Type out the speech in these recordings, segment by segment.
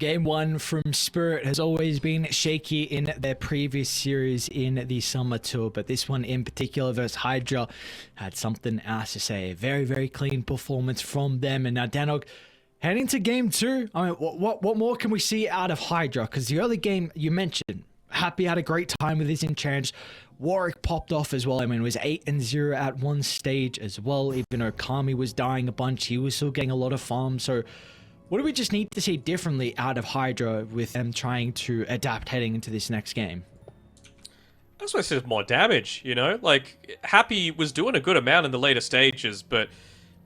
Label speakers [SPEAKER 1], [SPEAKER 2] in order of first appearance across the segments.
[SPEAKER 1] Game 1 from Spirit has always been shaky in their previous series in the Summer Tour, but this one in particular versus HYDRA had something else to say. Very, very clean performance from them. And now Danog, heading to Game 2, I mean, what more can we see out of HYDRA? Because the early game, you mentioned, Happy had a great time with his enchants. Warwick popped off as well. I mean, it was 8-0 at one stage as well. Even though Kami was dying a bunch, he was still getting a lot of farms. So what do we just need to see differently out of HYDRA with them trying to adapt heading into this next game?
[SPEAKER 2] I suppose there's more damage, you know? Like, Happy was doing a good amount in the later stages, but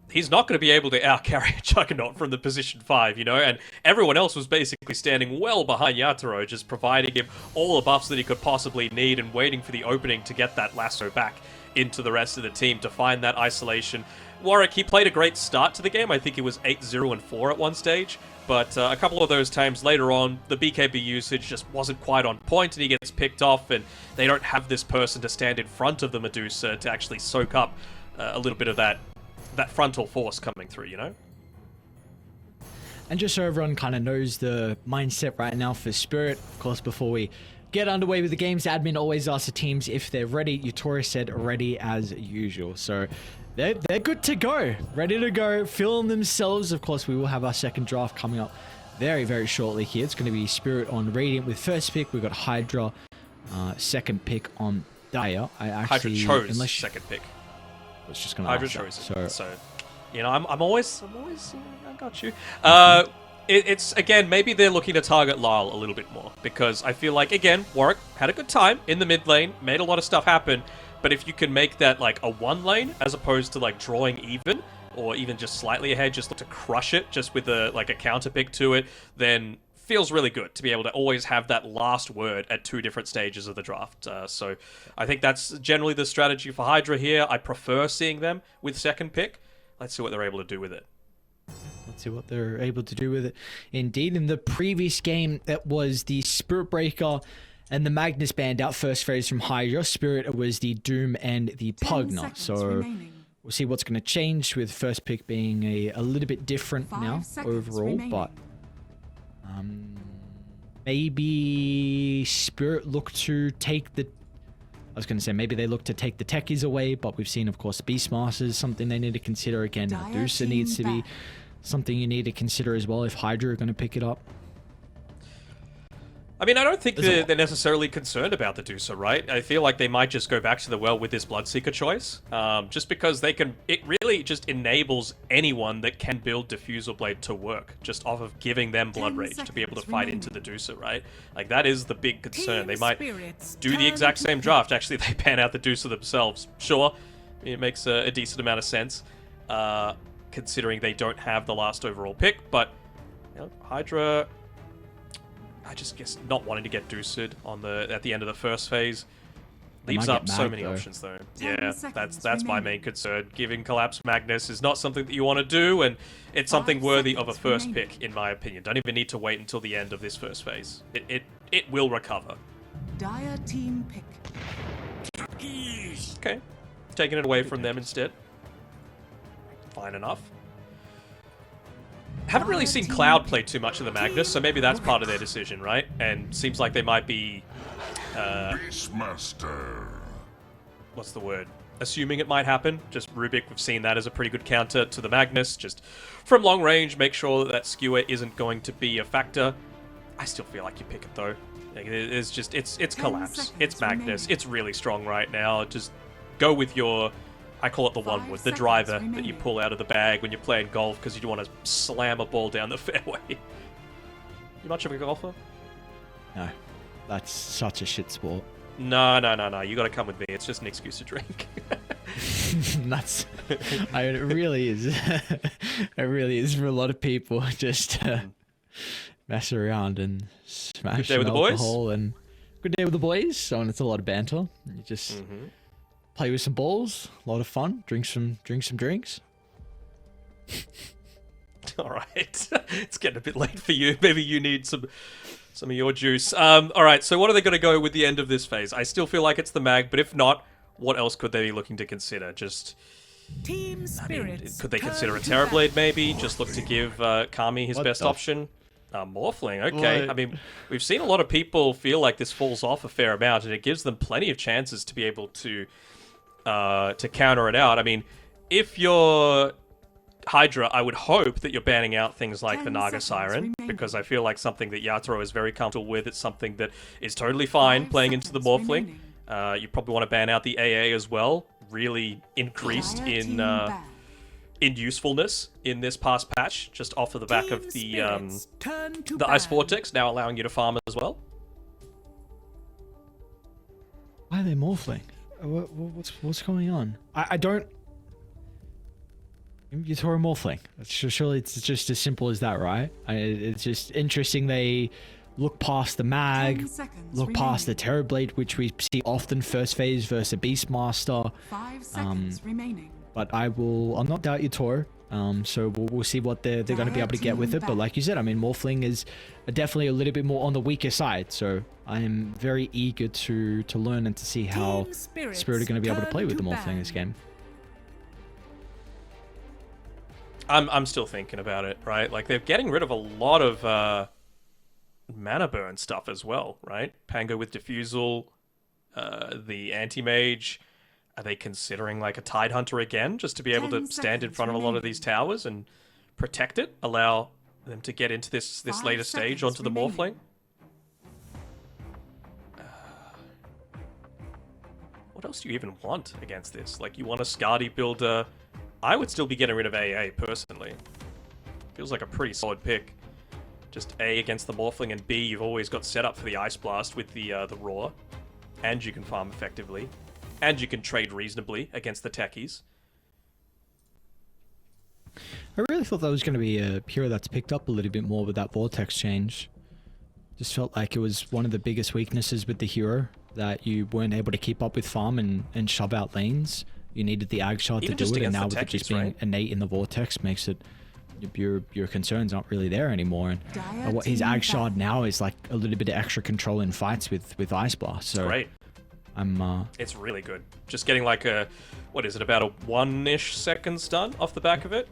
[SPEAKER 2] he's not going to be able to out-carry a Juggernaut from the position 5, you know? And everyone else was basically standing well behind Yatoro, just providing him all the buffs that he could possibly need and waiting for the opening to get that lasso back into the rest of the team to find that isolation. Warwick, he played a great start to the game. I think he was 8-0-4 at one stage, but a couple of those times later on, the BKB usage just wasn't quite on point and he gets picked off, and they don't have this person to stand in front of the Medusa to actually soak up a little bit of that frontal force coming through, you know?
[SPEAKER 1] And just so everyone kind of knows the mindset right now for Spirit, of course, before we get underway with the games, admin always asks the teams if they're ready. Yutori said ready as usual. So they're good to go, ready to go, feeling themselves. Of course, we will have our second draft coming up very, very shortly here. It's going to be Spirit on Radiant with first pick. We've got HYDRA, second pick on Dire.
[SPEAKER 2] HYDRA chose second pick.
[SPEAKER 1] I was just going to
[SPEAKER 2] HYDRA
[SPEAKER 1] ask
[SPEAKER 2] chose. So, you know, I'm always, I got you. It's, again, maybe they're looking to target Lyle a little bit more, because I feel like, again, Warwick had a good time in the mid lane, made a lot of stuff happen, but if you can make that, like, a one lane, as opposed to, like, drawing even, or even just slightly ahead, just to crush it, just with, a counter pick to it, then feels really good to be able to always have that last word at two different stages of the draft. So I think that's generally the strategy for HYDRA here. I prefer seeing them with second pick. Let's see what they're able to do with it.
[SPEAKER 1] Let's see what they're able to do with it. Indeed, in the previous game, that was the Spirit Breaker and the Magnus banned out first phase from HYDRA. Spirit was the Doom and the Pugna. So we'll see what's going to change with first pick being a little bit different now overall. But maybe Spirit look to take the... I was going to say, maybe they look to take the techies away, but we've seen, of course, Beastmasters, something they need to consider. Again, Medusa needs to be something you need to consider as well if HYDRA are going to pick it up.
[SPEAKER 2] I mean, I don't think they're necessarily concerned about the Medusa, right? I feel like they might just go back to the well with this Bloodseeker choice, just because they can... It really just enables anyone that can build Diffusal Blade to work, just off of giving them Blood Rage to be able to fight into the Medusa, right? Like, that is the big concern. They might do the exact same draft. Actually, they pan out the Medusa themselves. Sure, it makes a decent amount of sense, considering they don't have the last overall pick, but, you know, HYDRA... I just guess not wanting to get Deuced on at the end of the first phase leaves up so many options, though. Yeah, that's my main concern. Giving Collapse Magnus is not something that you want to do, and it's something worthy of a first pick, in my opinion. Don't even need to wait until the end of this first phase. It will recover.
[SPEAKER 3] Dire team pick.
[SPEAKER 2] Okay, taking it away from them instead. Fine enough. Haven't really seen Cloud play too much of the Magnus, so maybe that's part of their decision, right? And seems like they might be...
[SPEAKER 4] Beastmaster.
[SPEAKER 2] What's the word? Assuming it might happen. Just Rubik, we've seen that as a pretty good counter to the Magnus. Just from long range, make sure that skewer isn't going to be a factor. I still feel like you pick it, though. Like, it's just... It's Collapse. It's Magnus. It's really strong right now. Just go with your... I call it the one wood, the driver that you pull out of the bag when you're playing golf because you want to slam a ball down the fairway. You much of a golfer?
[SPEAKER 1] No, that's such a shit sport.
[SPEAKER 2] No. You got to come with me. It's just an excuse to drink.
[SPEAKER 1] That's. It really is. It really is for a lot of people. Just mess around and smash some alcohol and good day with the boys. So it's a lot of banter. You just. Play with some balls, a lot of fun. Drink some drinks.
[SPEAKER 2] All right, it's getting a bit late for you. Maybe you need some of your juice. All right, so what are they going to go with the end of this phase? I still feel like it's the Mag, but if not, what else could they be looking to consider? Just,
[SPEAKER 3] Team Spirits.
[SPEAKER 2] could they consider a Terrorblade maybe? Just look to give Kami his best option. Morphling, okay.
[SPEAKER 1] What?
[SPEAKER 2] I mean, we've seen a lot of people feel like this falls off a fair amount, and it gives them plenty of chances to be able to counter it out. I mean, if you're HYDRA, I would hope that you're banning out things like the Naga Siren, because I feel like something that Yatoro is very comfortable with. It's something that is totally fine playing into the Morphling. You probably want to ban out the AA as well. Really increased in usefulness in this past patch, just off of the back of the Ice Vortex, now allowing you to farm as well.
[SPEAKER 1] Why are they morphling? What's going on? I don't. You throw a morphling. Surely it's just as simple as that, right? It's just interesting. They look past the mag, look past the Terrorblade, which we see often first phase versus a Beastmaster.
[SPEAKER 3] 5 seconds remaining.
[SPEAKER 1] But I'll not doubt your Tor. So we'll see what they're going to be able to get with it. But like you said, I mean, Morphling is definitely a little bit more on the weaker side. So I am very eager to learn and to see how Spirit are going to be able to play with the Morphling this game.
[SPEAKER 2] I'm still thinking about it, right? Like, they're getting rid of a lot of mana burn stuff as well, right? Pango with Diffusal, the Anti-Mage. Are they considering like a Tidehunter again, just to be able to stand in front of a lot of these towers and protect it, allow them to get into this later stage onto the Morphling? What else do you even want against this? Like, you want a Skadi builder? I would still be getting rid of AA personally. Feels like a pretty solid pick. Just A against the Morphling, and B, you've always got set up for the Ice Blast with the Roar, and you can farm effectively. And you can trade reasonably against the techies.
[SPEAKER 1] I really thought that was going to be a hero that's picked up a little bit more with that Vortex change. Just felt like it was one of the biggest weaknesses with the hero, that you weren't able to keep up with farm and shove out lanes. You needed the Ag Shard to do it, and now with it just being innate in the Vortex makes it... Your concerns aren't really there anymore. And what his Ag Shard now is like a little bit of extra control in fights with Ice Blast. So
[SPEAKER 2] great.
[SPEAKER 1] It's
[SPEAKER 2] really good. Just getting like a, what is it, about a 1-ish second stun off the back of it?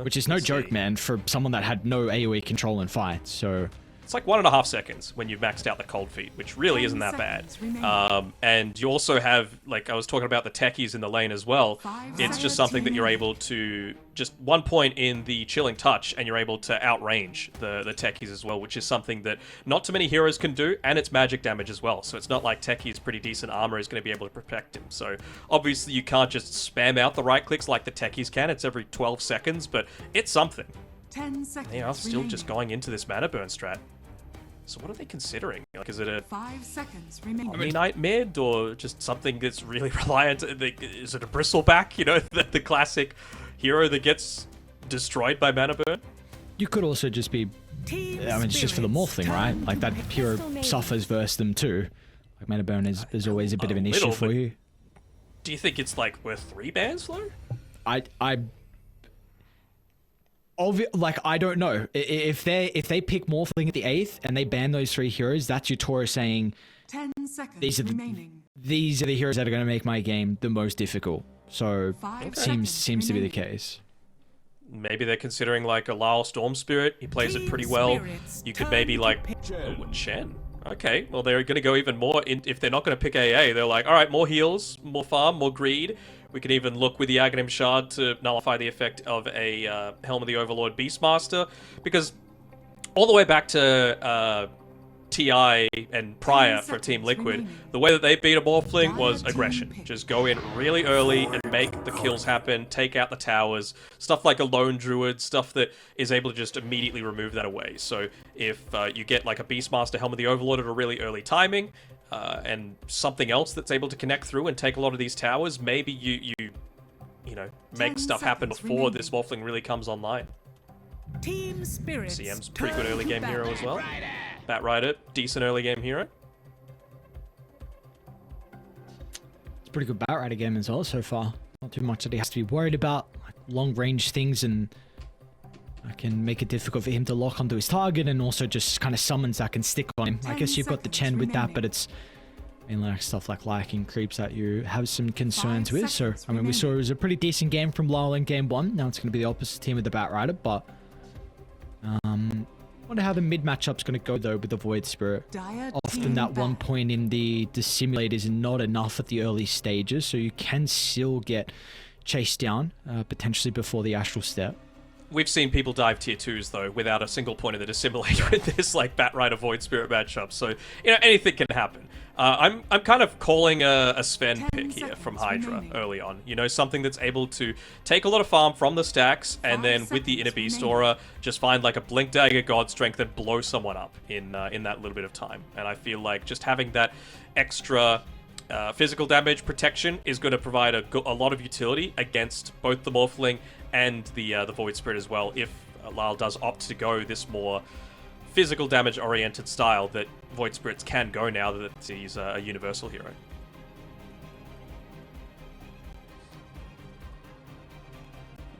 [SPEAKER 1] Which is no joke, man, for someone that had no AoE control in fights, so...
[SPEAKER 2] It's like 1.5 seconds when you've maxed out the cold feet, which really isn't that bad. And you also have, like I was talking about the techies in the lane as well, it's just something that you're able to, just 1 point in the Chilling Touch, and you're able to outrange the techies as well, which is something that not too many heroes can do, and it's magic damage as well. So it's not like Techie's pretty decent armor is going to be able to protect him. So obviously you can't just spam out the right clicks like the techies can, it's every 12 seconds, but it's something.
[SPEAKER 3] 10 seconds
[SPEAKER 2] They are still just going into this mana burn strat. So what are they considering? Like, is it a
[SPEAKER 3] 5 seconds remaining.
[SPEAKER 2] Omni-Knight mid, or just something that's really reliant? Is it a Bristleback? You know, the classic hero that gets destroyed by mana burn?
[SPEAKER 1] You could also just be... I mean, it's just for the Morphling, right? Like, that hero suffers versus them too. Like, mana burn is always a bit of an issue for you.
[SPEAKER 2] Do you think it's, like, worth 3 bans, Flo?
[SPEAKER 1] I don't know. If they pick Morphling at the 8th and they ban those 3 heroes, that's your Toro saying
[SPEAKER 3] 10 seconds
[SPEAKER 1] these are the heroes that are going to make my game the most difficult. So seems to be the case.
[SPEAKER 2] Maybe they're considering like a Lyle Storm Spirit. He plays it pretty well. You could maybe like Chen. Okay, well they're going to go even more. If they're not going to pick AA, they're like, all right, more heals, more farm, more greed. We can even look with the Aghanim Shard to nullify the effect of a Helm of the Overlord Beastmaster, because all the way back to TI and prior for Team Liquid, the way that they beat a Morphling was aggression. Just go in really early and make the kills happen, take out the towers, stuff like a Lone Druid, stuff that is able to just immediately remove that away. So if you get like a Beastmaster Helm of the Overlord at a really early timing, and something else that's able to connect through and take a lot of these towers, maybe you know, make stuff happen before this Morphling really comes online.
[SPEAKER 3] Team Spirit.
[SPEAKER 2] CM's pretty good early game hero as well. Batrider, decent early game hero.
[SPEAKER 1] It's a pretty good Batrider game as well so far. Not too much that he has to be worried about. Like long range things, and I can make it difficult for him to lock onto his target, and also just kind of summons that can stick on him. I guess you've got the Chen with that, but it's, I mean, like stuff like Lycan creeps that you have some concerns with. So, I mean, we saw it was a pretty decent game from Lyle in game 1. Now it's going to be the opposite team with the Batrider, but Wonder how the mid matchup's going to go though with the Void Spirit.
[SPEAKER 3] Dire
[SPEAKER 1] Often
[SPEAKER 3] team
[SPEAKER 1] that one
[SPEAKER 3] ban.
[SPEAKER 1] point in the simulator is not enough at the early stages, so you can still get chased down, potentially before the astral step.
[SPEAKER 2] We've seen people dive tier 2s, though, without a single point in the Dissimulator with this, like, Bat Rider Void Spirit matchup. So, you know, anything can happen. I'm kind of calling a Sven
[SPEAKER 3] 10
[SPEAKER 2] pick here from HYDRA
[SPEAKER 3] remaining.
[SPEAKER 2] early on. You know, something that's able to take a lot of farm from the stacks, and
[SPEAKER 3] 5
[SPEAKER 2] then with the Inner
[SPEAKER 3] seconds
[SPEAKER 2] Beast
[SPEAKER 3] remaining.
[SPEAKER 2] Aura, just find, like, a Blink Dagger God Strength and blow someone up in that little bit of time. And I feel like just having that extra physical damage protection is going to provide a lot of utility against both the Morphling and the Void Spirit as well, if Lyle does opt to go this more physical damage oriented style that Void Spirits can go now that he's a universal hero.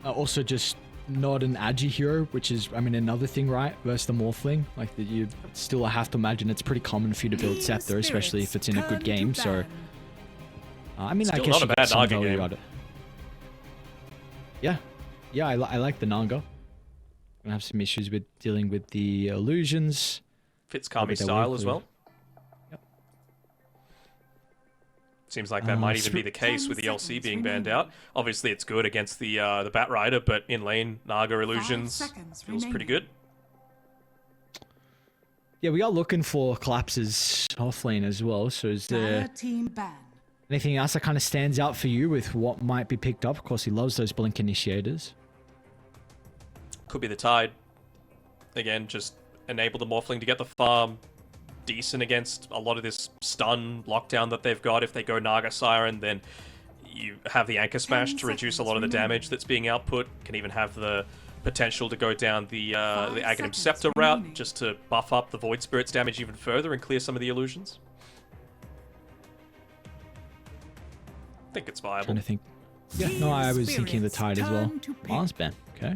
[SPEAKER 1] Also just not an agi hero, which is, I mean, another thing, right, versus the Morphling. Like, that you still have to imagine it's pretty common for you to build
[SPEAKER 3] Team
[SPEAKER 1] Scepter, especially if it's in a
[SPEAKER 3] Spirits
[SPEAKER 1] good
[SPEAKER 3] turn to
[SPEAKER 1] game, so...
[SPEAKER 3] ban.
[SPEAKER 1] I mean, I
[SPEAKER 2] Still
[SPEAKER 1] guess
[SPEAKER 2] not
[SPEAKER 1] you
[SPEAKER 2] a
[SPEAKER 1] get
[SPEAKER 2] bad
[SPEAKER 1] some
[SPEAKER 2] Naga
[SPEAKER 1] value
[SPEAKER 2] game.
[SPEAKER 1] out of it. Yeah, I like the Naga. Gonna have some issues with dealing with the illusions.
[SPEAKER 2] Fits
[SPEAKER 1] Probably
[SPEAKER 2] Kami
[SPEAKER 1] their
[SPEAKER 2] style as
[SPEAKER 1] weekly.
[SPEAKER 2] well.
[SPEAKER 1] Yep.
[SPEAKER 2] Seems like that might even be
[SPEAKER 1] Sp-
[SPEAKER 2] the case
[SPEAKER 3] 10
[SPEAKER 2] with the LC
[SPEAKER 3] seconds
[SPEAKER 2] being banned
[SPEAKER 3] remaining.
[SPEAKER 2] out. Obviously, it's good against the Bat Rider, but in lane, Naga
[SPEAKER 3] 5
[SPEAKER 2] illusions
[SPEAKER 3] seconds
[SPEAKER 2] feels pretty
[SPEAKER 3] remaining.
[SPEAKER 2] good.
[SPEAKER 1] Yeah, we are looking for collapses off lane as well, so is there
[SPEAKER 3] Dire team ban.
[SPEAKER 1] anything else that kind of stands out for you with what might be picked up? Of course, he loves those Blink Initiators.
[SPEAKER 2] Could be the Tide. Again, just enable the Morphling to get the farm. Decent against a lot of this stun lockdown that they've got. If they go Naga Siren, then you have the Anchor Smash
[SPEAKER 3] 10
[SPEAKER 2] to reduce a
[SPEAKER 3] seconds
[SPEAKER 2] lot of the
[SPEAKER 3] remaining.
[SPEAKER 2] damage that's being output. Can even have the potential to go down the
[SPEAKER 3] 5
[SPEAKER 2] Aghanim
[SPEAKER 3] seconds
[SPEAKER 2] Scepter route
[SPEAKER 3] remaining.
[SPEAKER 2] just to buff up the Void Spirit's damage even further and clear some of the illusions. I think it's viable.
[SPEAKER 1] Trying to think. Yeah, no, I was thinking the
[SPEAKER 3] Spirits
[SPEAKER 1] Tide as well.
[SPEAKER 3] turn to pick.
[SPEAKER 1] Mars ban. Okay.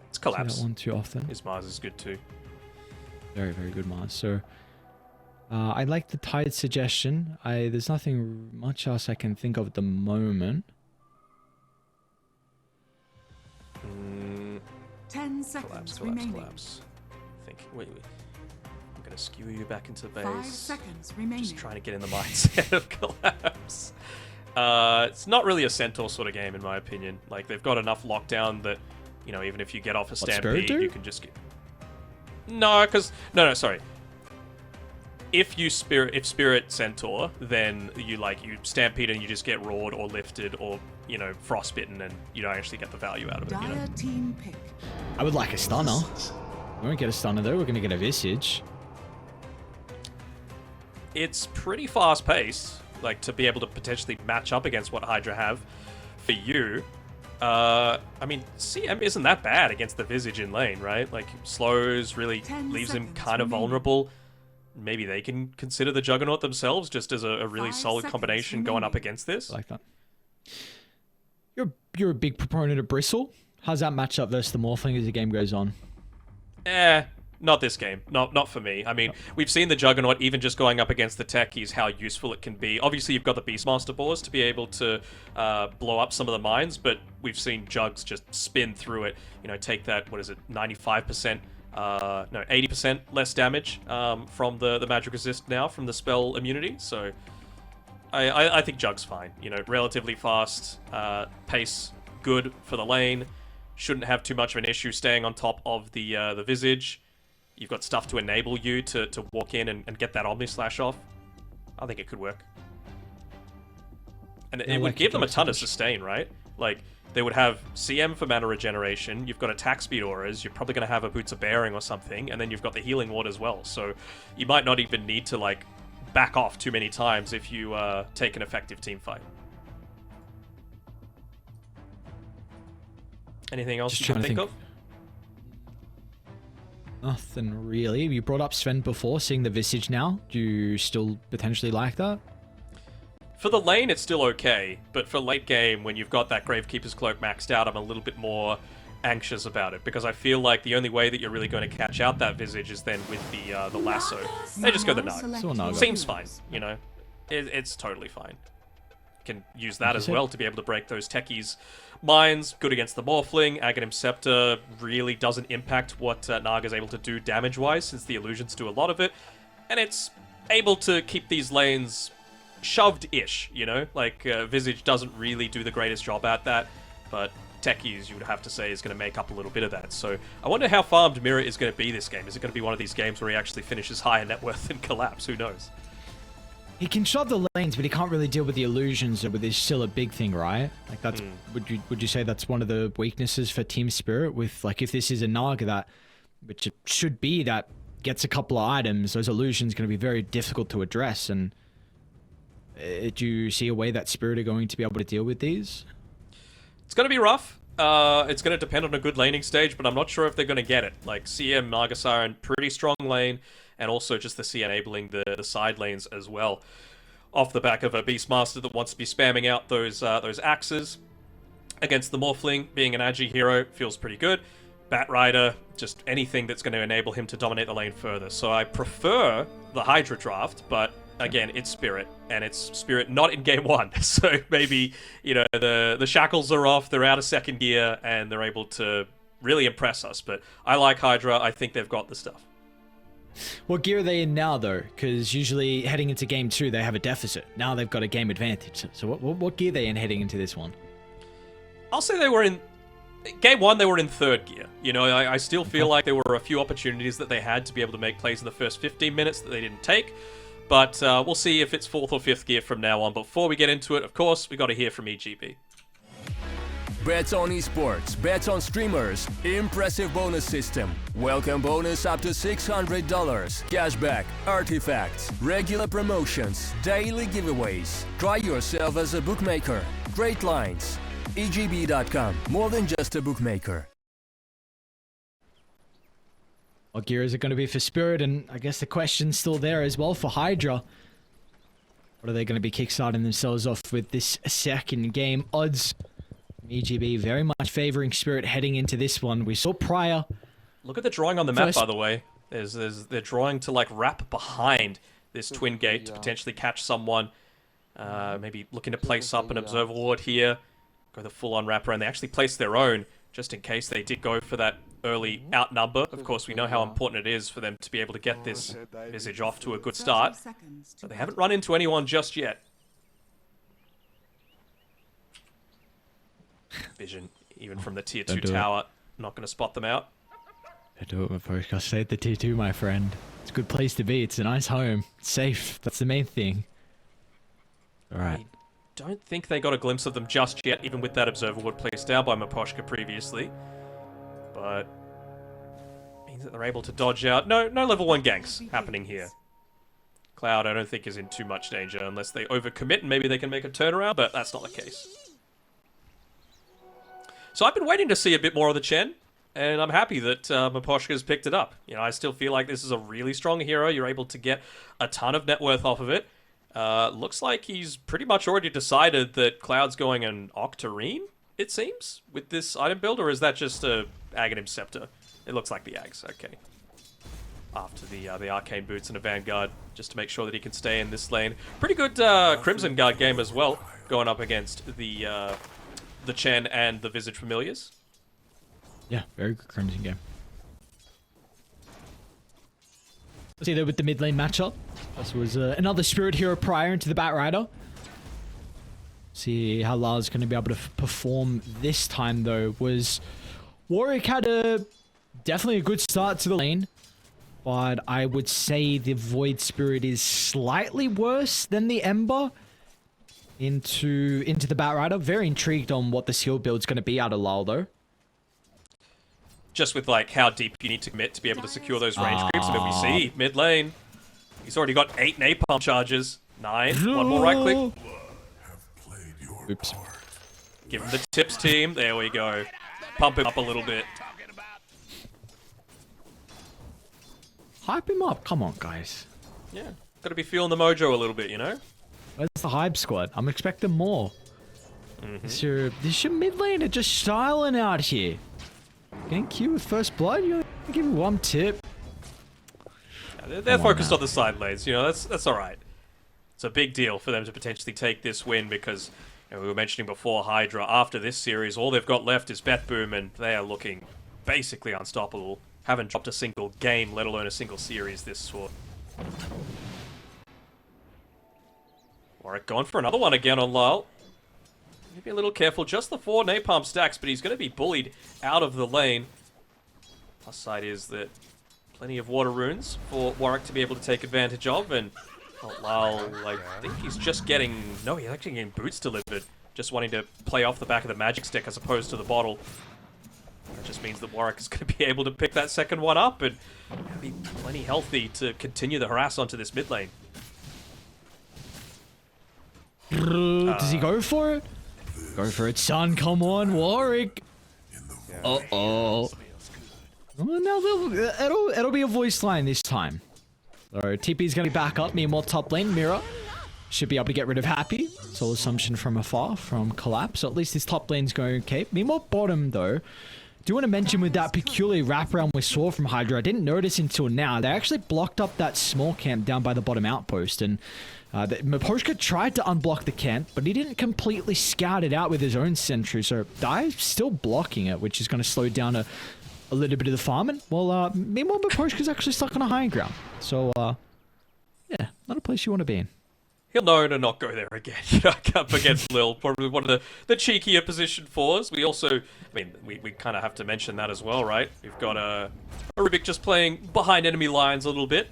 [SPEAKER 2] It's
[SPEAKER 1] See
[SPEAKER 2] Collapse.
[SPEAKER 1] that one too often.
[SPEAKER 2] His Mars is good too.
[SPEAKER 1] Very, very good Mars. So, I like the Tide suggestion. There's nothing much else I can think of at the moment.
[SPEAKER 3] 10
[SPEAKER 2] Collapse,
[SPEAKER 3] seconds
[SPEAKER 2] collapse,
[SPEAKER 3] remaining.
[SPEAKER 2] collapse. Wait. I'm gonna skew you back into
[SPEAKER 3] 5
[SPEAKER 2] base.
[SPEAKER 3] seconds remaining.
[SPEAKER 2] Just trying to get in the mindset of collapse. It's not really a Centaur sort of game, in my opinion. Like, they've got enough lockdown that, you know, even if you get off a
[SPEAKER 1] Spirit
[SPEAKER 2] stampede,
[SPEAKER 1] do?
[SPEAKER 2] you can just get... No, because... No, sorry. If Spirit Centaur, then you stampede and you just get roared or lifted or, you know, frostbitten, and you don't actually get the value out of it, you know?
[SPEAKER 3] Dire team pick.
[SPEAKER 1] I would like a stunner. We won't get a stunner though. We're going to get a Visage.
[SPEAKER 2] It's pretty fast paced, like to be able to potentially match up against what HYDRA have for you. I mean, CM isn't that bad against the Visage in lane, right? Like, slows, really
[SPEAKER 3] 10
[SPEAKER 2] leaves him
[SPEAKER 3] seconds
[SPEAKER 2] kind of
[SPEAKER 3] remaining.
[SPEAKER 2] vulnerable. Maybe they can consider the Juggernaut themselves just as a really
[SPEAKER 3] 5
[SPEAKER 2] solid
[SPEAKER 3] seconds
[SPEAKER 2] combination going up
[SPEAKER 3] remaining.
[SPEAKER 2] against this.
[SPEAKER 1] I like that. You're a big proponent of Bristle. How's that match up versus the Morphling as the game goes on?
[SPEAKER 2] Not this game. Not for me. I mean, we've seen the Juggernaut even just going up against the techies, how useful it can be. Obviously, you've got the Beastmaster Ballers to be able to blow up some of the mines, but we've seen Jugs just spin through it. You know, take that, 95%, 80% less damage from the magic resist now from the spell immunity. So I think Jug's fine. You know, relatively fast, pace good for the lane. Shouldn't have too much of an issue staying on top of the Visage. You've got stuff to enable you to walk in and get that Omni Slash off. I think it could work. And
[SPEAKER 1] Yeah,
[SPEAKER 2] it would
[SPEAKER 1] like
[SPEAKER 2] give them a
[SPEAKER 1] Jug's
[SPEAKER 2] ton of
[SPEAKER 1] sufficient.
[SPEAKER 2] sustain, right? Like, they would have CM for mana regeneration, you've got attack speed auras, you're probably going to have a Boots of Bearing or something, and then you've got the Healing Ward as well. So you might not even need to, like, back off too many times if you take an effective team fight. Anything else
[SPEAKER 1] Just
[SPEAKER 2] you can
[SPEAKER 1] trying to
[SPEAKER 2] think
[SPEAKER 1] think.
[SPEAKER 2] of?
[SPEAKER 1] Nothing really. You brought up Sven before, seeing the Visage now. Do you still potentially like that?
[SPEAKER 2] For the lane, it's still okay, but for late game, when you've got that Gravekeeper's Cloak maxed out, I'm a little bit more anxious about it, because I feel like the only way that you're really going to catch out that Visage is then with the lasso. They just go the Nog.
[SPEAKER 1] Still a Nog.
[SPEAKER 2] Seems fine, you know? It's totally fine. can use that as well to be able to break those techies' minds. Good against the Morphling. Aghanim Scepter really doesn't impact what Naga's able to do damage-wise, since the illusions do a lot of it. And it's able to keep these lanes shoved-ish, you know? Like, Visage doesn't really do the greatest job at that, but techies, you would have to say, is going to make up a little bit of that. So I wonder how farmed Mirror is going to be this game. Is it going to be one of these games where he actually finishes higher net worth and collapse? Who knows?
[SPEAKER 1] He can shove the lanes, but he can't really deal with the illusions, but it's still a big thing, right? Like that's would you say that's one of the weaknesses for Team Spirit? With like, if this is a Naga that, which it should be, that gets a couple of items, those illusions going to be very difficult to address. And do you see a way that Spirit are going to be able to deal with these?
[SPEAKER 2] It's going to be rough. It's going to depend on a good laning stage, but I'm not sure if they're going to get it. Like, CM, Naga Siren, pretty strong lane, and also just the C enabling the side lanes as well. Off the back of a Beastmaster that wants to be spamming out those axes against the Morphling, being an Agi hero feels pretty good. Bat Rider, just anything that's going to enable him to dominate the lane further. So I prefer the HYDRA draft, but again, it's Spirit, and it's Spirit not in game one. So maybe, you know, the shackles are off, they're out of second gear, and they're able to really impress us. But I like HYDRA. I think they've got the stuff.
[SPEAKER 1] What gear are they in now, though? Because usually heading into game 2, they have a deficit. Now they've got a game advantage. So what gear are they in heading into this one?
[SPEAKER 2] I'll say they were in... Game 1, they were in third gear. You know, I still feel like there were a few opportunities that they had to be able to make plays in the first 15 minutes that they didn't take. But we'll see if it's 4th or 5th gear from now on. But before we get into it, of course, we got to hear from EGB.
[SPEAKER 4] Bets on esports, bets on streamers, impressive bonus system. Welcome bonus up to $600. Cashback, artifacts, regular promotions, daily giveaways. Try yourself as a bookmaker. Great lines. EGB.com, more than just a bookmaker.
[SPEAKER 1] What gear is it going to be for Spirit? And I guess the question's still there as well for HYDRA. What are they going to be kickstarting themselves off with this second game? Odds EGB very much favoring Spirit heading into this one. We saw prior.
[SPEAKER 2] Look at the drawing on the map, by the way. They're drawing to like wrap behind this twin gate to potentially catch someone. Maybe looking to place up an observer ward here. Go the full-on wrapper, and they actually placed their own just in case they did go for that early outnumber. Of course, we know how important it is for them to be able to get this Visage off to a good start. But they haven't run into anyone just yet. Vision, even from the tier 2 tower, not going to spot them out.
[SPEAKER 1] Don't do it, my first. I stay at the tier 2, my friend. It's a good place to be. It's a nice home. It's safe. That's the main thing. Alright.
[SPEAKER 2] Don't think they got a glimpse of them just yet, even with that observer ward placed down by Maposhka previously. But means that they're able to dodge out. No level 1 ganks happening here. Cloud, I don't think, is in too much danger unless they overcommit and maybe they can make a turnaround, but that's not the case. So I've been waiting to see a bit more of the Chen, and I'm happy that Maposhka's picked it up. You know, I still feel like this is a really strong hero. You're able to get a ton of net worth off of it. Looks like he's pretty much already decided that Cloud's going an Octarine, it seems, with this item build, or is that just a Aghanim Scepter? It looks like the Ags, okay. After the Arcane Boots and a Vanguard, just to make sure that he can stay in this lane. Pretty good Crimson Guard game as well, going up against the Chen and the Visage Familiars.
[SPEAKER 1] Yeah, very good Crimson game. See there with the mid lane matchup. This was another Spirit hero prior into the Bat Rider. See how Lala's going to be able to perform this time though. Was Warwick had definitely a good start to the lane, but I would say the Void Spirit is slightly worse than the Ember into the Bat Rider. Very intrigued on what the skill build's going to be out of Lal though.
[SPEAKER 2] Just with like how deep you need to commit to be able to secure those range creeps. And if we see mid lane, he's already got 8 napalm charges. 9. One more right click.
[SPEAKER 1] Oops.
[SPEAKER 2] Give him the tips, team. There we go. Pump him up a little bit.
[SPEAKER 1] Hype him up. Come on, guys.
[SPEAKER 2] Yeah. Got to be feeling the mojo a little bit, you know?
[SPEAKER 1] Where's the hype squad? I'm expecting more. This your mid laner just styling out here. Getting cute with first blood? You give me one tip.
[SPEAKER 2] Yeah, they're focused on the side lanes, you know, that's alright. It's a big deal for them to potentially take this win because we were mentioning before, HYDRA, after this series, all they've got left is Bet Boom, and they are looking basically unstoppable. Haven't dropped a single game, let alone a single series this sort. Warwick going for another one again on Lyle. Be a little careful, just the 4 napalm stacks, but he's going to be bullied out of the lane. Plus side is that plenty of water runes for Warwick to be able to take advantage of, and Lyle, I think he's just getting... No, he's actually getting boots delivered. Just wanting to play off the back of the magic stick as opposed to the bottle. That just means that Warwick is going to be able to pick that second one up and be plenty healthy to continue the harass onto this mid lane.
[SPEAKER 1] Does he go for it? Go for it, son. Come on, Warwick. Uh-oh. No, it'll be a voice line this time. So TP's going to be back up. Meanwhile, top lane, Mira should be able to get rid of Happy. Soul Assumption from afar from Collapse. So at least his top lane's going okay. Meanwhile, bottom, though, do want to mention with that peculiar wraparound we saw from HYDRA, I didn't notice until now, they actually blocked up that small camp down by the bottom outpost. And Miposhka tried to unblock the camp, but he didn't completely scout it out with his own sentry. So Dai's still blocking it, which is going to slow down a little bit of the farming. Well, meanwhile, Miposhka's actually stuck on a high ground. So, yeah, not a place you want to be in.
[SPEAKER 2] He'll know to not go there again. Up against Lil, probably one of the cheekier position 4s. We also, I mean, we kind of have to mention that as well, right? We've got a Rubik just playing behind enemy lines a little bit.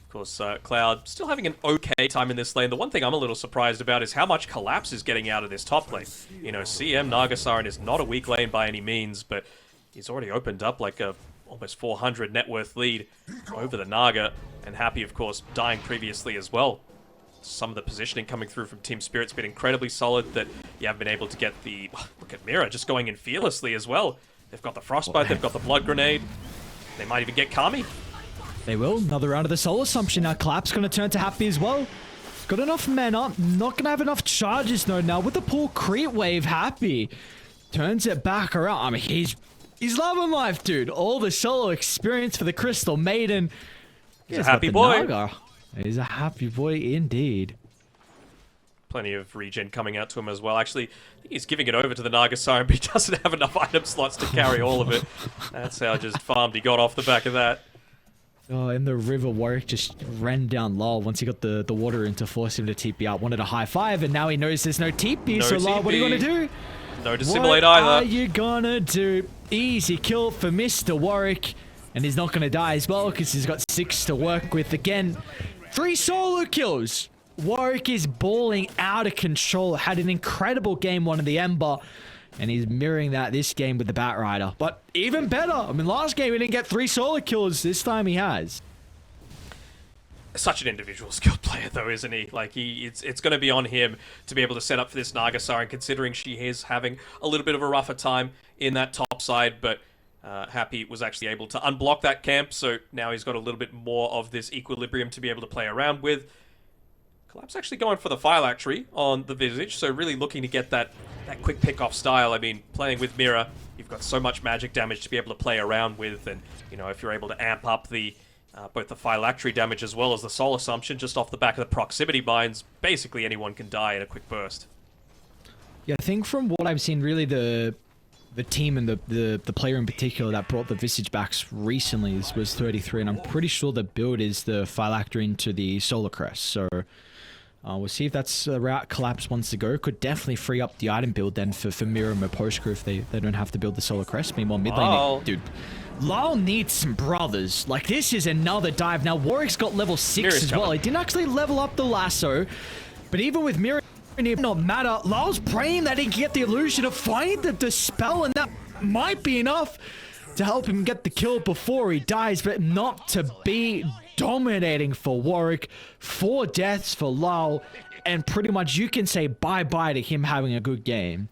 [SPEAKER 2] Of course, Cloud still having an okay time in this lane. The one thing I'm a little surprised about is how much Collapse is getting out of this top lane. CM Nagasaran is not a weak lane by any means, but he's already opened up like a almost 400 net worth lead over the Naga, and Happy, of course, dying previously as well. Some of the positioning coming through from Team Spirit's been incredibly solid that you haven't been able to get the... Look at Mira just going in fearlessly as well. They've got the Frostbite, they've got the Blood Grenade. They might even get Kami.
[SPEAKER 1] They will. Another round of the Soul Assumption. Now Collapse going to turn to Happy as well. Got enough mana. Not going to have enough charges though. Now with the poor creep wave, Happy turns it back around. I mean, he's loving life, dude. All the solo experience for the Crystal Maiden.
[SPEAKER 2] He's a happy boy.
[SPEAKER 1] Naga. He's a happy boy indeed.
[SPEAKER 2] Plenty of regen coming out to him as well. Actually, I think he's giving it over to the Nagasaran, but he doesn't have enough item slots to carry all of it. That's how just farmed he got off the back of that.
[SPEAKER 1] Oh, in the river, Warwick just ran down Lol once he got the water in to force him to TP out. Wanted a high five, and now he knows there's no TP. So Lol, what are you going to do?
[SPEAKER 2] No dissimulate either.
[SPEAKER 1] What are you going to do? Easy kill for Mr. Warwick. And he's not going to die as well because he's got 6 to work with. Again, 3 solo kills. Warwick is balling out of control. Had an incredible game 1 of the Ember. And he's mirroring that this game with the Batrider. But even better. I mean, last game he didn't get 3 solo kills. This time he has.
[SPEAKER 2] Such an individual skilled player, though, isn't he? Like, it's going to be on him to be able to set up for this Nagasaran, considering she is having a little bit of a rougher time in that top side. But Happy was actually able to unblock that camp, so now he's got a little bit more of this equilibrium to be able to play around with. Collapse actually going for the Phylactery on the Visage, so really looking to get that quick pick-off style. I mean, playing with Mira, you've got so much magic damage to be able to play around with, and, if you're able to amp up the both the Phylactery damage as well as the Soul Assumption just off the back of the proximity mines, basically anyone can die in a quick burst.
[SPEAKER 1] Yeah, I think from what I've seen, really the team and the player in particular that brought the Visage backs recently was 33, and I'm pretty sure the build is the Phylactery into the Solar Crest. So we'll see if that's the route Collapse wants to go. Could definitely free up the item build then for Mira and Miposhka if they don't have to build the Solar Crest. Meanwhile, mid lane, dude, Lyle needs some brothers. Like, this is another dive. Now, Warwick's got level 6
[SPEAKER 2] Mira's
[SPEAKER 1] as well.
[SPEAKER 2] coming.
[SPEAKER 1] He didn't actually level up the lasso, but even with Mira, it not matter. Lyle's praying that he can get the illusion of finding the spell, and that might be enough to help him get the kill before he dies, but not to be dominating for Warwick. 4 deaths for Lyle, and pretty much you can say bye-bye to him having a good game.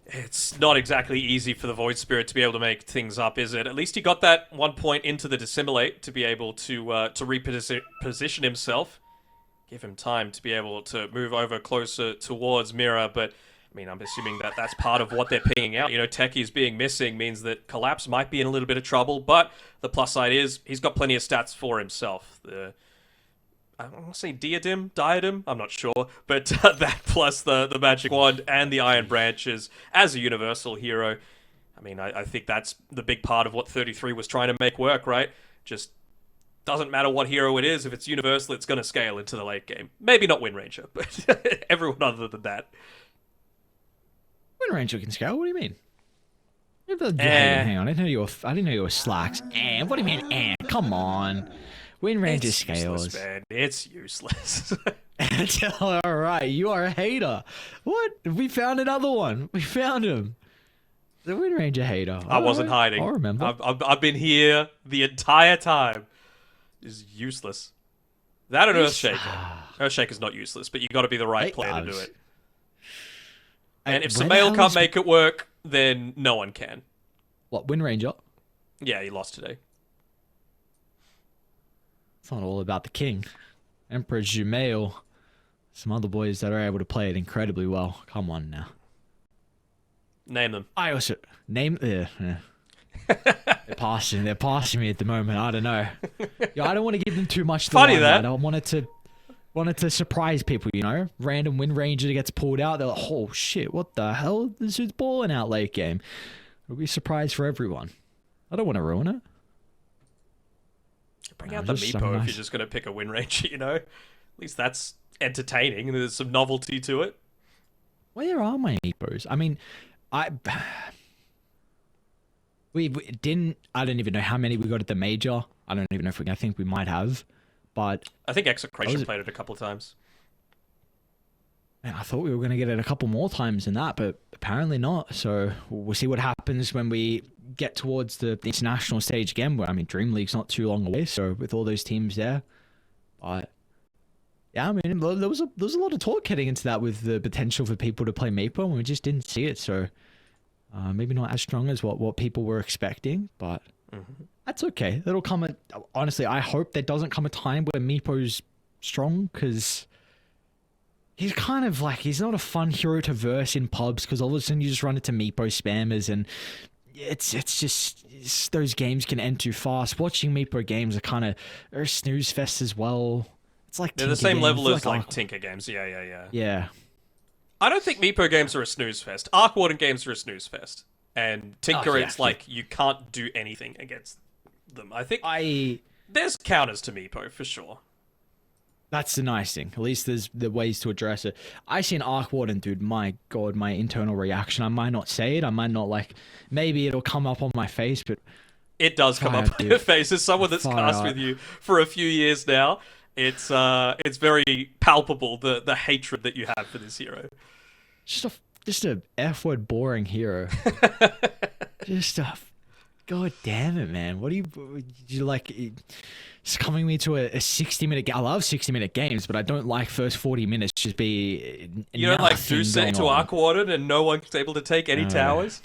[SPEAKER 2] It's not exactly easy for the Void Spirit to be able to make things up, is it? At least he got that 1 point into the Dissimulate to be able to reposition himself. Give him time to be able to move over closer towards Mira, but I mean, I'm assuming that that's part of what they're pinging out. Techies being missing means that Collapse might be in a little bit of trouble, but the plus side is he's got plenty of stats for himself. The I want to say diadem, I'm not sure, but that plus the magic wand and the iron branches as a universal hero. I mean, I think that's the big part of what 33 was trying to make work, right? Just doesn't matter what hero it is, if it's universal, it's going to scale into the late game. Maybe not Wind Ranger, but everyone other than that.
[SPEAKER 1] Wind Ranger can scale. What do you mean? Hang on, I didn't know you were slacks. What do you mean? Come on. Wind Ranger
[SPEAKER 2] It's
[SPEAKER 1] scales.
[SPEAKER 2] useless, man. It's useless.
[SPEAKER 1] All right, you are a hater. What? We found another one. We found him. The Wind Ranger hater.
[SPEAKER 2] I wasn't hiding.
[SPEAKER 1] I remember.
[SPEAKER 2] I've been here the entire time. It's useless. That and Earthshaker. Earthshaker's not useless, but you got to be the right player to do it. And if Samael can't make it work, then no one can.
[SPEAKER 1] What, Wind Ranger?
[SPEAKER 2] Yeah, he lost today.
[SPEAKER 1] It's not all about the king. Emperor Jumail. Some other boys that are able to play it incredibly well. Come on now.
[SPEAKER 2] Name them.
[SPEAKER 1] I also name They're passing me at the moment. I don't know. I don't want to give them too much.
[SPEAKER 2] Funny that.
[SPEAKER 1] I wanted to surprise people. Random Wind Ranger gets pulled out. They're like, oh shit, what the hell? This is balling out late game. It'll be a surprise for everyone. I don't want to ruin it.
[SPEAKER 2] Bring out the Meepo if you're just going to pick a Wind Ranger, At least that's entertaining and there's some novelty to it.
[SPEAKER 1] Where are my Meepos? I mean, we didn't. I don't even know how many we got at the major. I don't even know I think we might have, but
[SPEAKER 2] I think Execration played it a couple of times.
[SPEAKER 1] Man, I thought we were going to get it a couple more times than that, but apparently not. So we'll see what happens when we get towards the international stage again. Where Dream League's not too long away, so with all those teams there, but yeah, there was a lot of talk heading into that with the potential for people to play Meepo, and we just didn't see it. So maybe not as strong as what people were expecting, but that's okay. That'll come. Honestly, I hope there doesn't come a time where Meepo's strong, because he's kind of like, he's not a fun hero to verse in pubs, because all of a sudden you just run into Meepo spammers, and it's just those games can end too fast. Watching Meepo games are a snooze fest as well. It's like
[SPEAKER 2] they're the same level as like Tinker games. Yeah.
[SPEAKER 1] Yeah.
[SPEAKER 2] I don't think Meepo games are a snooze fest. Arc Warden games are a snooze fest. And Tinker, it's like you can't do anything against them. I think there's counters to Meepo for sure.
[SPEAKER 1] That's the nice thing. At least there's the ways to address it. I see an Arc Warden, dude. My God, my internal reaction. I might not say it. I might not maybe it'll come up on my face, but
[SPEAKER 2] it does come up on your face. As someone that's cast with you for a few years now, it's very palpable the hatred that you have for this hero.
[SPEAKER 1] Just a F word boring hero. God damn it, man. What do you like? It's coming me to a 60-minute game. I love 60-minute games, but I don't like first 40 minutes just be.
[SPEAKER 2] You don't like Duset to Arc Warden and no one's able to take any towers?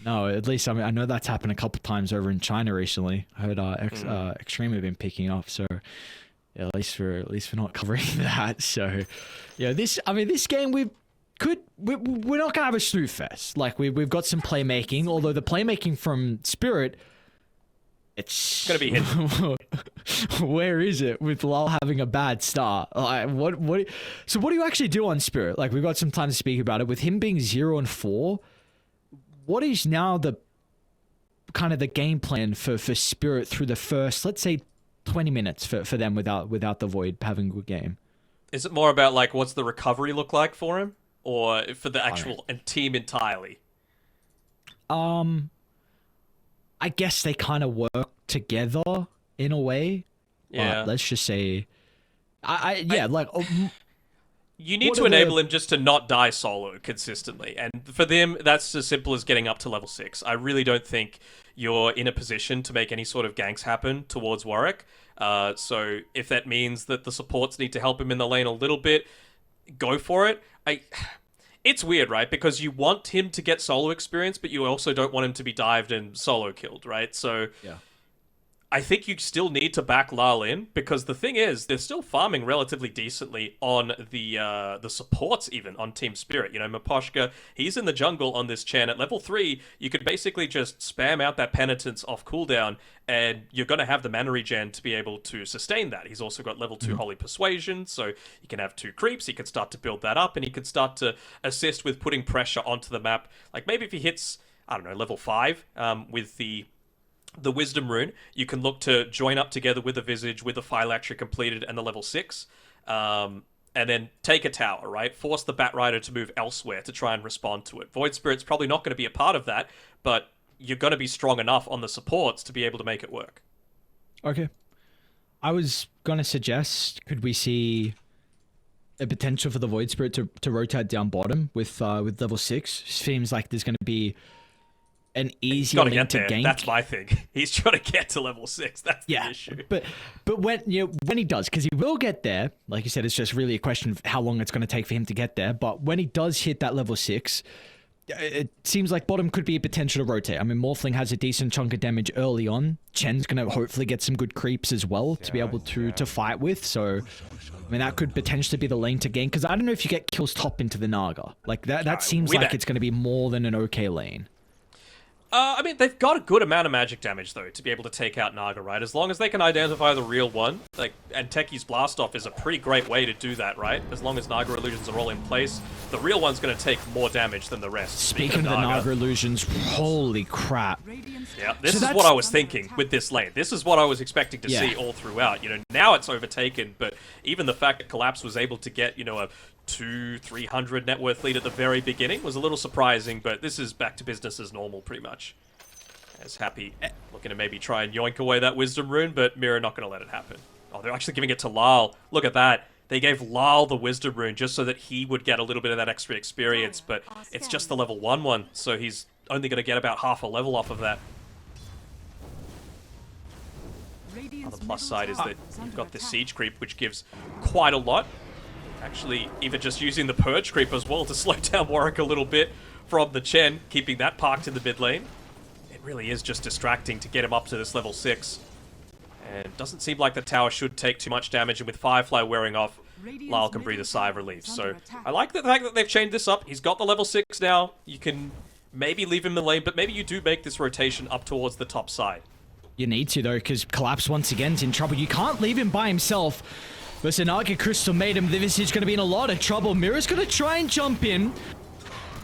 [SPEAKER 1] No, at least I know that's happened a couple times over in China recently. I heard Extreme have been picking up, so yeah, at least we're not covering that. So yeah, this game we're not gonna have a snooze fest. Like we've got some playmaking, although the playmaking from Spirit, it's
[SPEAKER 2] gonna be hidden.
[SPEAKER 1] Where is it with Lal having a bad start? Like, so what do you actually do on Spirit? Like, we've got some time to speak about it. With him being 0-4, what is now the kind of the game plan for Spirit through the first, let's say, 20 minutes for them without the Void having a good game?
[SPEAKER 2] Is it more about like what's the recovery look like for him, or for the actual team entirely?
[SPEAKER 1] I guess they kind of work together in a way.
[SPEAKER 2] Yeah.
[SPEAKER 1] But let's just say,
[SPEAKER 2] you need to enable him just to not die solo consistently, and for them, that's as simple as getting up to level 6. I really don't think you're in a position to make any sort of ganks happen towards Warwick. So if that means that the supports need to help him in the lane a little bit, go for it. It's weird, right? Because you want him to get solo experience, but you also don't want him to be dived and solo killed, right? So
[SPEAKER 1] yeah.
[SPEAKER 2] I think you still need to back Lyle in, because the thing is, they're still farming relatively decently on the supports, even on Team Spirit. You know, Maposhka, he's in the jungle on this Chen. At level 3, you could basically just spam out that Penitence off cooldown, and you're going to have the mana regen to be able to sustain that. He's also got level 2 Holy Persuasion, so he can have 2 creeps, he can start to build that up, and he can start to assist with putting pressure onto the map. Like, maybe if he hits, I don't know, level 5 with the Wisdom Rune, you can look to join up together with the Visage, with the Phylactery completed, and the level 6, and then take a tower, right? Force the Batrider to move elsewhere to try and respond to it. Void Spirit's probably not going to be a part of that, but you're going to be strong enough on the supports to be able to make it work.
[SPEAKER 1] Okay. I was going to suggest, could we see a potential for the Void Spirit to rotate down bottom with level 6? Seems like there's going to be an easier lane to gank.
[SPEAKER 2] That's my thing. He's trying to get to level 6. That's the issue.
[SPEAKER 1] But when he does, because he will get there, like you said, it's just really a question of how long it's going to take for him to get there. But when he does hit that level 6, it seems like bottom could be a potential to rotate. I mean, Morphling has a decent chunk of damage early on. Chen's going to hopefully get some good creeps as well to be able to fight with. So, I mean, that could potentially be the lane to gain. Because I don't know if you get kills top into the Naga. Like, that seems like it's going to be more than an okay lane.
[SPEAKER 2] I mean, they've got a good amount of magic damage, though, to be able to take out Naga, right? As long as they can identify the real one, like, and Techi's Blast-Off is a pretty great way to do that, right? As long as Naga Illusions are all in place, the real one's going to take more damage than the rest.
[SPEAKER 1] Speaking of the Naga Illusions, holy crap.
[SPEAKER 2] Yeah, this is what I was thinking with this lane. This is what I was expecting to see all throughout. You know, now it's overtaken, but even the fact that Collapse was able to get, you know, a 200-300 net worth lead at the very beginning was a little surprising, but this is back to business as normal, pretty much. As Happy looking to maybe try and yoink away that Wisdom Rune, but Mira not going to let it happen. Oh, they're actually giving it to Lyle. Look at that. They gave Lyle the Wisdom Rune just so that he would get a little bit of that extra experience, but it's just the level 1 one, so he's only going to get about half a level off of that. On the plus side is that you've got the Siege Creep, which gives quite a lot. Actually, even just using the Purge Creep as well to slow down Warwick a little bit from the Chen, keeping that parked in the mid lane. It really is just distracting to get him up to this level 6. And it doesn't seem like the tower should take too much damage, and with Firefly wearing off, Lyle can breathe a sigh of relief. So I like the fact that they've changed this up. He's got the level 6 now. You can maybe leave him in the lane, but maybe you do make this rotation up towards the top side.
[SPEAKER 1] You need to, though, because Collapse once again is in trouble. You can't leave him by himself. But Naga Crystal made him. This is going to be in a lot of trouble. Mira's going to try and jump in.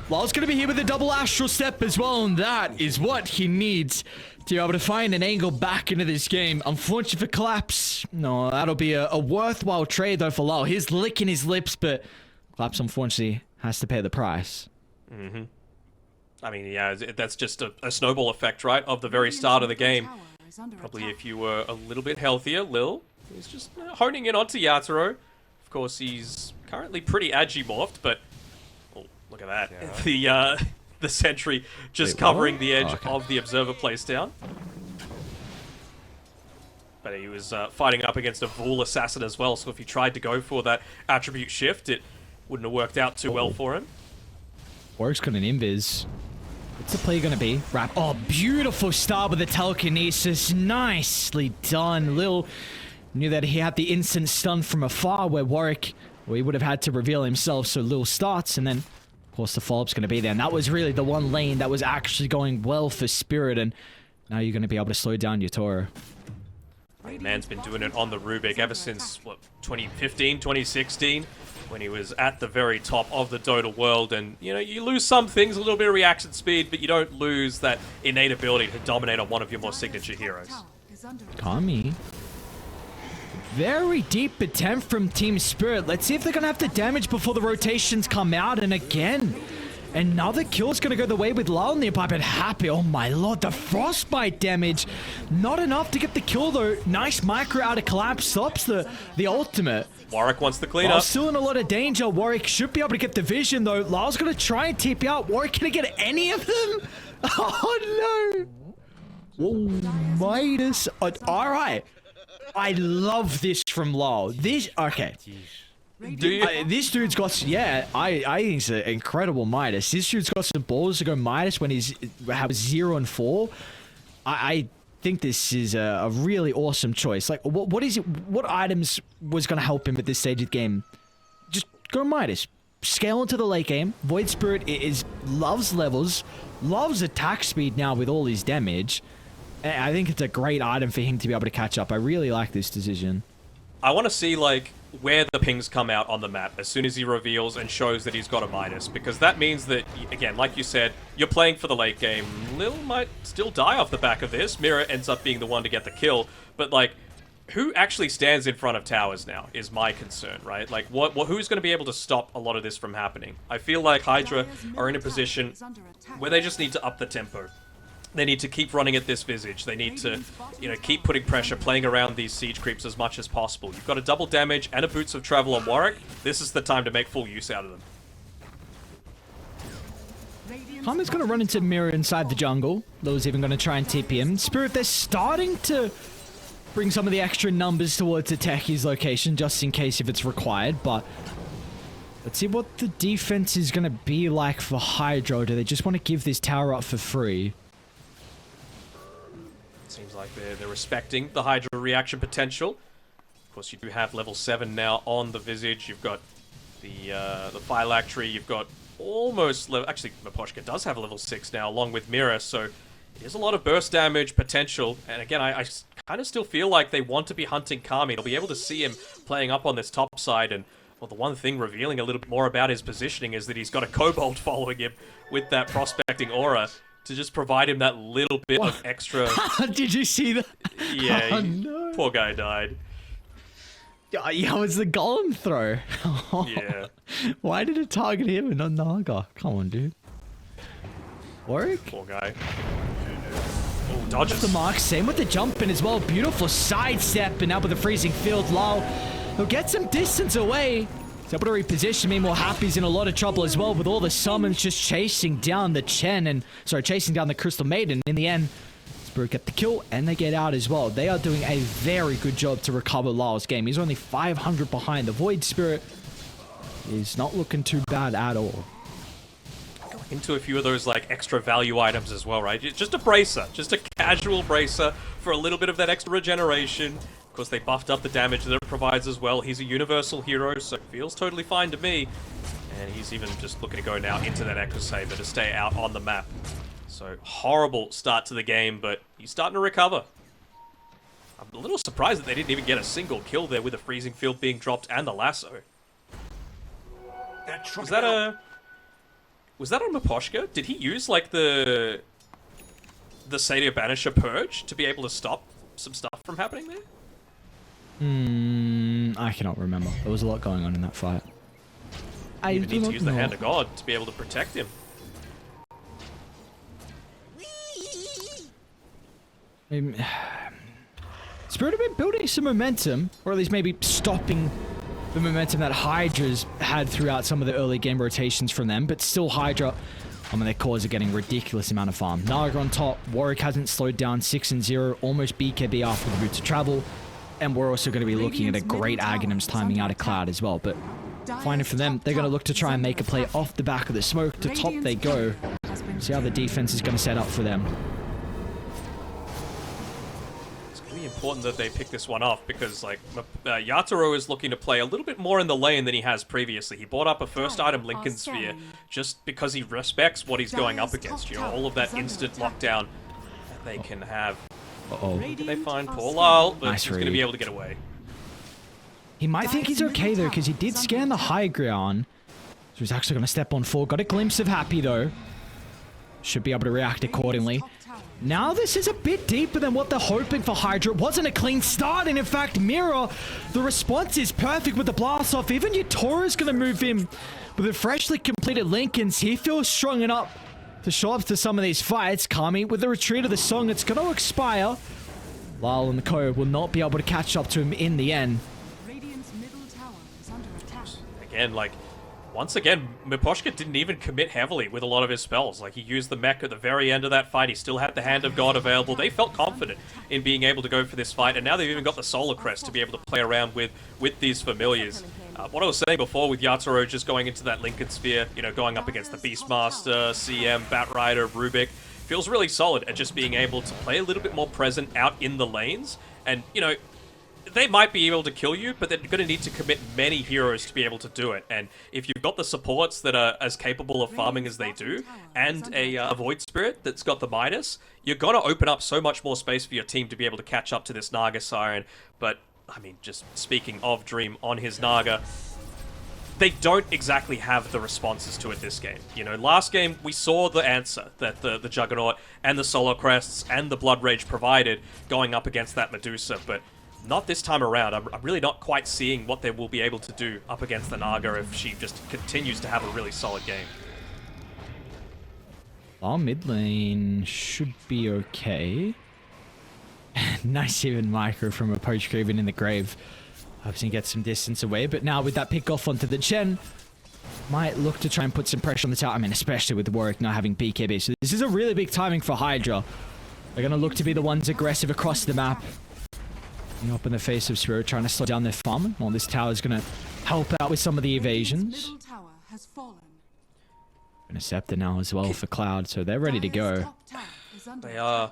[SPEAKER 1] Lyle's going to be here with a double Astral Step as well, and that is what he needs to be able to find an angle back into this game. Unfortunately for Collapse, no, that'll be a worthwhile trade, though, for Lyle. He's licking his lips, but Collapse, unfortunately, has to pay the price.
[SPEAKER 2] Mm-hmm. I mean, yeah, that's just a snowball effect, right, of the very start of the game. Probably if you were a little bit healthier, Lil is just honing in onto Yatoro. Of course, he's currently pretty agi-morphed, but oh, look at that. Yeah. The sentry just covering the edge of the observer placedown. But he was fighting up against a Vul assassin as well, so if he tried to go for that attribute shift, it wouldn't have worked out too well for him.
[SPEAKER 1] Warwick's got an invis. What's the play gonna be? Wrap. Oh, beautiful start with the telekinesis. Nicely done. Lil knew that he had the instant stun from afar, where Warwick, well, he would have had to reveal himself, so Lil starts, and then, of course, the follow-up's going to be there. And that was really the one lane that was actually going well for Spirit, and now you're going to be able to slow down your Toro.
[SPEAKER 2] Man's been doing it on the Rubik ever since, what, 2015, 2016, when he was at the very top of the Dota world. And, you know, you lose some things, a little bit of reaction speed, but you don't lose that innate ability to dominate on one of your more signature heroes.
[SPEAKER 1] Kami. Very deep attempt from Team Spirit. Let's see if they're going to have the damage before the rotations come out. And again, another kill is going to go the way with Lyle nearby, but Happy. Oh my lord, the frostbite damage. Not enough to get the kill though. Nice micro out of Collapse. Stops the ultimate.
[SPEAKER 2] Warwick wants the cleanup.
[SPEAKER 1] Still in a lot of danger. Warwick should be able to get the vision though. Lyle's going to try and TP out. Warwick, can he get any of them? Oh no. Whoa, Midas. All right. I love this from Lyle. This, okay.
[SPEAKER 2] Do you?
[SPEAKER 1] This dude's got, yeah, I think he's an incredible Midas. This dude's got some balls to go Midas when he's have 0 and 4. I think this is a really awesome choice. Like, what is it? What items was going to help him at this stage of the game? Just go Midas. Scale into the late game. Void Spirit loves levels, loves attack speed now with all his damage. And I think it's a great item for him to be able to catch up. I really like this decision.
[SPEAKER 2] I want to see, like, where the pings come out on the map as soon as he reveals and shows that he's got a Midas, because that means that, again, like you said, you're playing for the late game. Lil might still die off the back of this. Mira ends up being the one to get the kill, but, like, who actually stands in front of towers now is my concern, right? Like, who's going to be able to stop a lot of this from happening? I feel like HYDRA are in a position where they just need to up the tempo. They need to keep running at this Visage. They need to, you know, keep putting pressure, playing around these siege creeps as much as possible. You've got a double damage and a Boots of Travel on Warwick. This is the time to make full use out of them.
[SPEAKER 1] Karma's going to run into Mirror inside the jungle. Lil's even going to try and TP him. Spirit, they're starting to bring some of the extra numbers towards Ateki's location, just in case if it's required, but let's see what the defense is going to be like for HYDRA. Do they just want to give this tower up for free?
[SPEAKER 2] Seems like they're respecting the HYDRA reaction potential. Of course, you do have level 7 now on the Visage. You've got the Phylactery. You've got almost level... Actually, Miposhka does have a level 6 now, along with Mira, so there's a lot of burst damage potential. And again, I kind of still feel like they want to be hunting Kami. They'll be able to see him playing up on this top side, and well, the one thing revealing a little bit more about his positioning is that he's got a Kobold following him with that prospecting aura, to just provide him that little bit of extra...
[SPEAKER 1] Did you see that?
[SPEAKER 2] Yeah,
[SPEAKER 1] oh, no.
[SPEAKER 2] Poor guy died.
[SPEAKER 1] Yeah, it was the golem throw.
[SPEAKER 2] Yeah.
[SPEAKER 1] Why did it target him and not Naga? Come on, dude. Warwick?
[SPEAKER 2] Poor guy. Oh, dodges.
[SPEAKER 1] The mark, same with the jumping as well. Beautiful sidestep, and now with the freezing field, Lau. He'll get some distance away. He's able to reposition. Meanwhile, Happy's in a lot of trouble as well, with all the summons just chasing down the Chen and, sorry, chasing down the Crystal Maiden. In the end, Spirit get the kill and they get out as well. They are doing a very good job to recover Lau's game. He's only 500 behind. The Void Spirit is not looking too bad at all.
[SPEAKER 2] Into a few of those, like, extra value items as well, right? Just a bracer. Just a casual bracer for a little bit of that extra regeneration. Of course, they buffed up the damage that it provides as well. He's a universal hero, so it feels totally fine to me. And he's even just looking to go now into that Echo Saber to stay out on the map. So, horrible start to the game, but he's starting to recover. I'm a little surprised that they didn't even get a single kill there with the freezing field being dropped and the lasso. Was that on Miposhka? Did he use, like, the Sadia Banisher Purge to be able to stop some stuff from happening there?
[SPEAKER 1] I cannot remember. There was a lot going on in that fight.
[SPEAKER 2] I even need to use the Hand of God to be able to protect him.
[SPEAKER 1] Spirit have been building some momentum, or at least maybe stopping the momentum that HYDRA's had throughout some of the early game rotations from them, but still HYDRA, I mean, their cores are getting a ridiculous amount of farm. Naga on top, Warwick hasn't slowed down, 6-0, almost BKB after the Boots of Travel. And we're also going to be looking at a great Aghanim's timing out of Cloud as well. But finding for them, they're going to look to try and make a play off the back of the smoke. To top they go. See how the defense is going to set up for them.
[SPEAKER 2] It's going to be important that they pick this one off because, like, Yatoro is looking to play a little bit more in the lane than he has previously. He bought up a first item Lincoln Sphere just because he respects what he's going up against. You know, all of that instant lockdown that they can have.
[SPEAKER 1] Uh-oh.
[SPEAKER 2] They find poor Lyle, but
[SPEAKER 1] Nice
[SPEAKER 2] he's going to be able to get away.
[SPEAKER 1] He might think he's okay, though, because he did scan the high ground. So he's actually going to step on forward. Got a glimpse of Happy, though. Should be able to react accordingly. Now this is a bit deeper than what they're hoping for HYDRA. It wasn't a clean start, and in fact, Mira, the response is perfect with the blast off. Even Yatoro's going to move in with a freshly completed Lincolns. He feels strong enough to show up to some of these fights. Kami, with the retreat of the song, it's going to expire. Lyle and the Co will not be able to catch up to him in the end.
[SPEAKER 3] Radiant's middle tower is under attack.
[SPEAKER 2] Again, like, once again, Miposhka didn't even commit heavily with a lot of his spells. Like, he used the mech at the very end of that fight. He still had the Hand of God available. They felt confident in being able to go for this fight, and now they've even got the Solar Crest to be able to play around with these familiars. What I was saying before with Yatoro just going into that Lincoln Sphere, you know, going up against the Beastmaster, CM, Batrider, Rubik, feels really solid at just being able to play a little bit more present out in the lanes. And, you know, they might be able to kill you, but they're going to need to commit many heroes to be able to do it. And if you've got the supports that are as capable of farming as they do, and a Void Spirit that's got the Midas, you're going to open up so much more space for your team to be able to catch up to this Naga Siren. But, I mean, just speaking of Dream on his Naga, they don't exactly have the responses to it this game. You know, last game, we saw the answer that the Juggernaut and the Solar Crests and the Blood Rage provided going up against that Medusa, but not this time around. I'm really not quite seeing what they will be able to do up against the Naga if she just continues to have a really solid game.
[SPEAKER 1] Our mid lane should be okay. Nice even micro from a Poach Craven in the grave. Hopes he gets some distance away, but now with that pick off onto the Chen, might look to try and put some pressure on the tower. I mean, especially with Warwick not having BKB. So this is a really big timing for HYDRA. They're going to look to be the ones aggressive across the map. Up in the face of Spirit, trying to slow down their farm. Well, this tower is going to help out with some of the evasions. And a Scepter now as well for Cloud, so they're ready to go.
[SPEAKER 2] They are.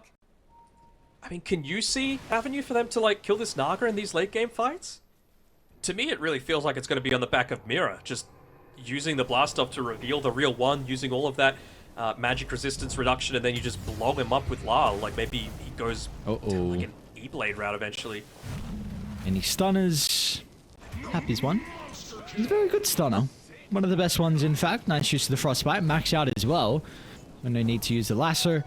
[SPEAKER 2] I mean, can you see avenue for them to, like, kill this Naga in these late game fights? To me, it really feels like it's going to be on the back of Mira, just using the blast off to reveal the real one, using all of that magic resistance reduction, and then you just blow him up with Lyle. Like, maybe he goes to, like, an E-Blade route eventually.
[SPEAKER 1] Any stunners? Happy's one. He's a very good stunner. One of the best ones, in fact. Nice use of the Frostbite. Max out as well. And no need to use the Lasso.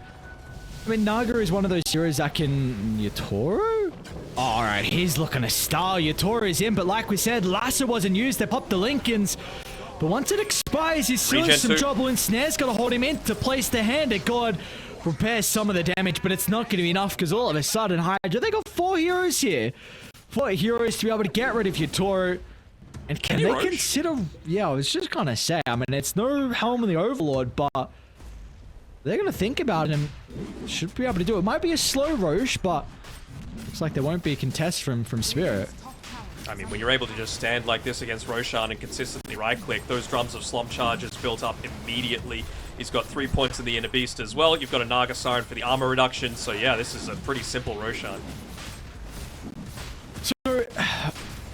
[SPEAKER 1] I mean, Naga is one of those heroes that can... Yatoro? Oh, alright, he's looking to style. Yatoro is in, but like we said, Lasso wasn't used. They popped the Lincolns. But once it expires, he's still in some trouble, and Snare's got to hold him in to place the hand. It God repairs some of the damage, but it's not going to be enough because all of a sudden, HYDRA, they got 4 heroes here. 4 heroes to be able to get rid of Yatoro. And can they consider... Yeah, I was just going to say, I mean, it's no Helm of the Overlord, but they're going to think about it and should be able to do it. It might be a slow Roche, but looks like there won't be a contest from Spirit.
[SPEAKER 2] I mean, when you're able to just stand like this against Roshan and consistently right-click, those drums of Slump Charges built up immediately. He's got 3 points in the Inner Beast as well. You've got a Naga Siren for the armor reduction, so yeah, this is a pretty simple Roshan.
[SPEAKER 1] So,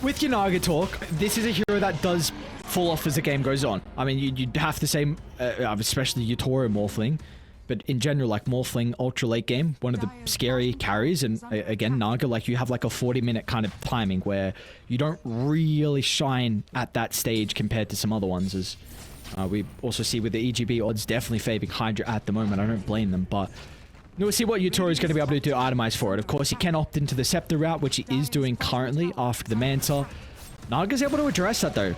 [SPEAKER 1] with your Naga talk, this is a hero that does fall off as the game goes on. I mean, you'd have to say, especially Yatoro Morphling, but in general, like Morphling, ultra late game, one of the scary carries, and again, Naga, like you have like a 40-minute kind of timing where you don't really shine at that stage compared to some other ones, as we also see with the EGB odds definitely favoring HYDRA at the moment. I don't blame them, but we'll see what Yatoro is going to be able to do itemize for it. Of course, he can opt into the Scepter route, which he is doing currently after the Manta. Naga's able to address that though.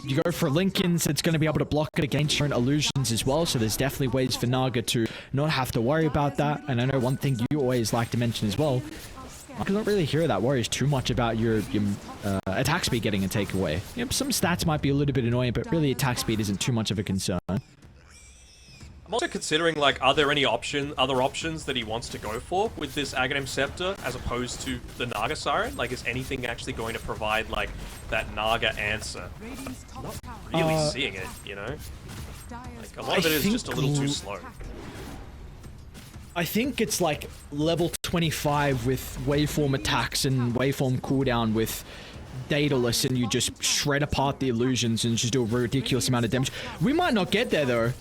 [SPEAKER 1] You go for Lincolns, it's going to be able to block it against your own illusions as well, so there's definitely ways for Naga to not have to worry about that. And I know one thing you always like to mention as well, I don't really hear that worries too much about your attack speed getting a takeaway. Yep, some stats might be a little bit annoying, but really attack speed isn't too much of a concern.
[SPEAKER 2] I'm also considering, like, are there any other options that he wants to go for with this Aghanim Scepter as opposed to the Naga Siren? Like, is anything actually going to provide, like, that Naga answer? I'm not really seeing it, you know? Like, a lot of it is just a little too slow.
[SPEAKER 1] I think it's like level 25 with waveform attacks and waveform cooldown with Daedalus, and you just shred apart the illusions and just do a ridiculous amount of damage. We might not get there though.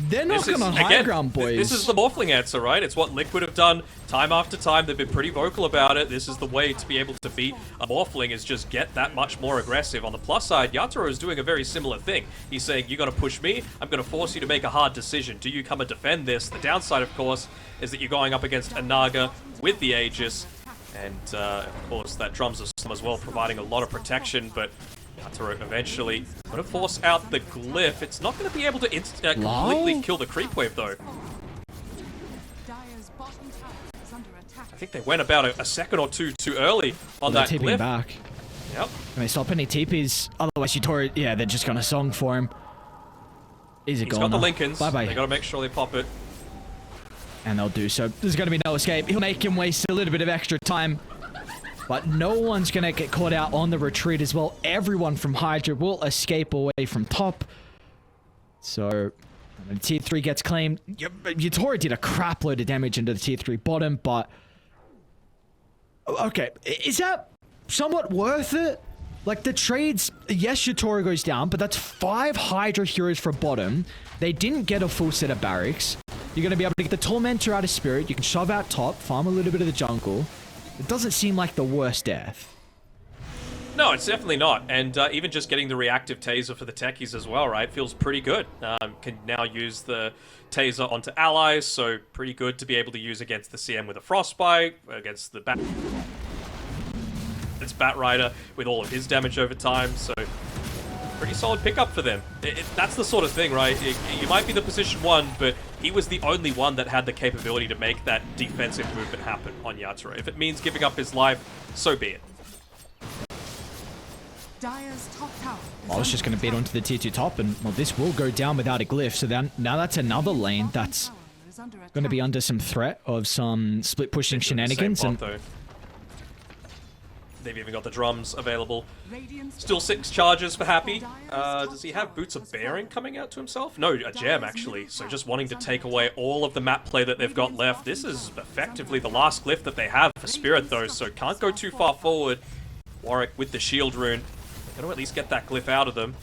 [SPEAKER 1] They're knocking on high ground, boys.
[SPEAKER 2] This is the Morphling answer, right? It's what Liquid have done time after time. They've been pretty vocal about it. This is the way to be able to beat a Morphling, is just get that much more aggressive. On the plus side, Yatoro is doing a very similar thing. He's saying, you're going to push me, I'm going to force you to make a hard decision. Do you come and defend this? The downside, of course, is that you're going up against a Naga with the Aegis. And, of course, that Drums of Slum as well, providing a lot of protection, but Yatoro eventually going to force out the Glyph. It's not going to be able to completely kill the creep wave, though. I think they went about a second or two too early on that Glyph.
[SPEAKER 1] Back.
[SPEAKER 2] Yep.
[SPEAKER 1] Can they stop any TPs? Otherwise, Yatoro, yeah, they're just going to song for him. He's
[SPEAKER 2] got the Lincolns.
[SPEAKER 1] Bye-bye.
[SPEAKER 2] They got to make sure they pop it.
[SPEAKER 1] And they'll do so. There's going to be no escape. He'll make him waste a little bit of extra time. But no one's going to get caught out on the retreat as well. Everyone from HYDRA will escape away from top. So, And tier 3 gets claimed. Yatora did a crap load of damage into the tier 3 bottom, but... Okay, is that somewhat worth it? Like, the trades, yes, Yatora goes down, but that's 5 Hydra heroes for bottom. They didn't get a full set of barracks. You're going to be able to get the Tormentor out of Spirit. You can shove out top, farm a little bit of the jungle. It doesn't seem like the worst death.
[SPEAKER 2] No, it's definitely not. And even just getting the reactive taser for the techies as well, right, feels pretty good. Can now use the taser onto allies, so pretty good to be able to use against the CM with a Frostbite, against the Bat... It's Bat Rider with all of his damage over time, so pretty solid pickup for them. That's the sort of thing, right? You might be the position 1, but he was the only one that had the capability to make that defensive movement happen on Yatura. If it means giving up his life, so be it.
[SPEAKER 3] Dire's top tower.
[SPEAKER 1] I was just going to beat onto the tier 2 top, and well, this will go down without a glyph. So then now that's another lane that's going to be under some threat of some split pushing shenanigans. And
[SPEAKER 2] they've even got the drums available. Still 6 charges for Happy. Does he have Boots of Bearing coming out to himself? No, a gem actually. So just wanting to take away all of the map play that they've got left. This is effectively the last glyph that they have for Spirit though, so can't go too far forward. Warwick with the shield rune. They're gonna at least get that glyph out of them.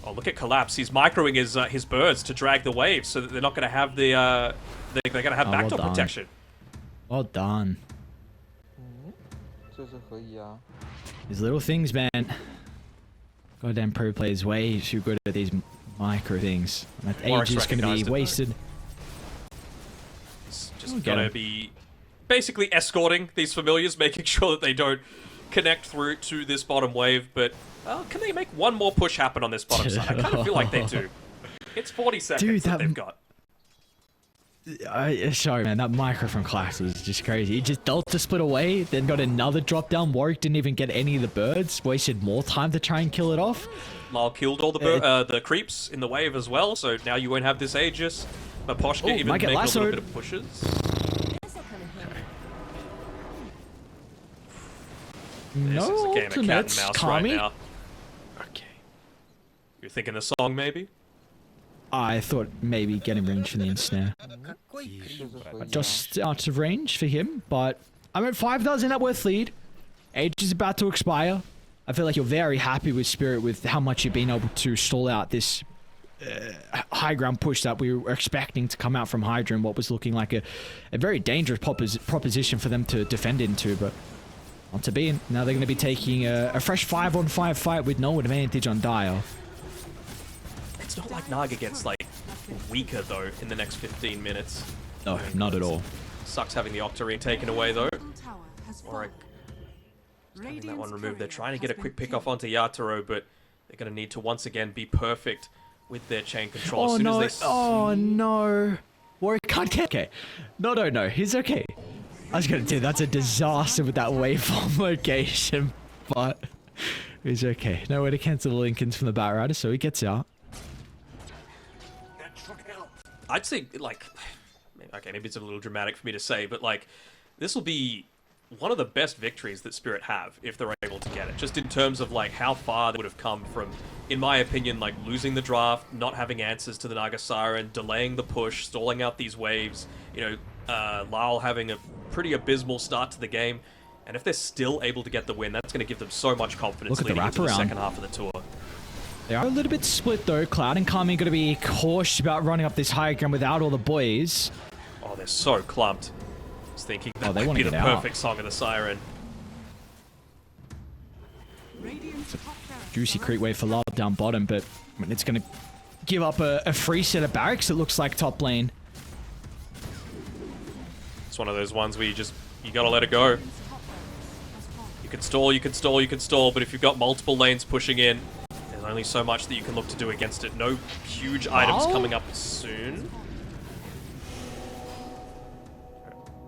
[SPEAKER 2] Oh, look at Collapse. He's microing his birds to drag the wave so that they're not gonna have the they're gonna have backdoor protection.
[SPEAKER 1] Well done. These little things, man. Goddamn pro players way too good at these micro things. That age is going to be wasted.
[SPEAKER 2] It's just gonna be basically escorting these familiars, making sure that they don't connect through to this bottom wave. But can they make one more push happen on this bottom side? I kind of feel like they do. It's 40 seconds that they've got.
[SPEAKER 1] Sorry, man, that micro from Class was just crazy. He just Delta split away, then got another drop down. Warwick didn't even get any of the birds. Wasted more time to try and kill it off.
[SPEAKER 2] Lyle killed all the creeps in the wave as well, so now you won't have this Aegis. But Poshka even making a little bit of pushes.
[SPEAKER 1] No,
[SPEAKER 2] this is a game of cat and mouse right
[SPEAKER 1] Kami.
[SPEAKER 2] now. Okay. You're thinking the song, maybe?
[SPEAKER 1] I thought maybe getting range for the ensnare. Just out of range for him, but I'm at 5,000 net worth lead. Age is about to expire. I feel like you're very happy with Spirit with how much you've been able to stall out this high ground push that we were expecting to come out from Hydra and what was looking like a very dangerous proposition for them to defend into, but not to be. Now they're going to be taking a fresh 5-on-5 fight with no advantage on Dire.
[SPEAKER 2] It's not like Naga gets like weaker though in the next 15 minutes.
[SPEAKER 1] No, not at all.
[SPEAKER 2] Sucks having the Octarine taken away though. Warwick having that one removed. They're trying to get a quick pick off onto Yatoro, but they're going to need to once again be perfect with their chain control. As soon as they...
[SPEAKER 1] Oh no! Warwick can't get... Okay. No, he's okay. I was going to say, that's a disaster with that waveform location, but he's okay. No way to cancel the Lincolns from the Bat Rider, so he gets out.
[SPEAKER 2] I'd say, like, okay, maybe it's a little dramatic for me to say, but, like, this will be one of the best victories that Spirit have if they're able to get it. Just in terms of, like, how far they would have come from, in my opinion, like, losing the draft, not having answers to the Naga Siren, delaying the push, stalling out these waves, you know, Lyle having a pretty abysmal start to the game. And if they're still able to get the win, that's going to give them so much confidence leading into the second half of the tour.
[SPEAKER 1] They are a little bit split though. Cloud and Kami going to be cautious about running up this high ground without all the boys.
[SPEAKER 2] Oh, they're so clumped. I was thinking that
[SPEAKER 1] they
[SPEAKER 2] might be the
[SPEAKER 1] get out.
[SPEAKER 2] perfect Song of the Siren.
[SPEAKER 1] Juicy creep wave for Love down bottom, but I mean, it's going to give up a free set of barracks, it looks like, top lane.
[SPEAKER 2] It's one of those ones where you gotta let it go. You can stall, you can stall, you can stall, but if you've got multiple lanes pushing in, there's only so much that you can look to do against it. No huge items coming up soon.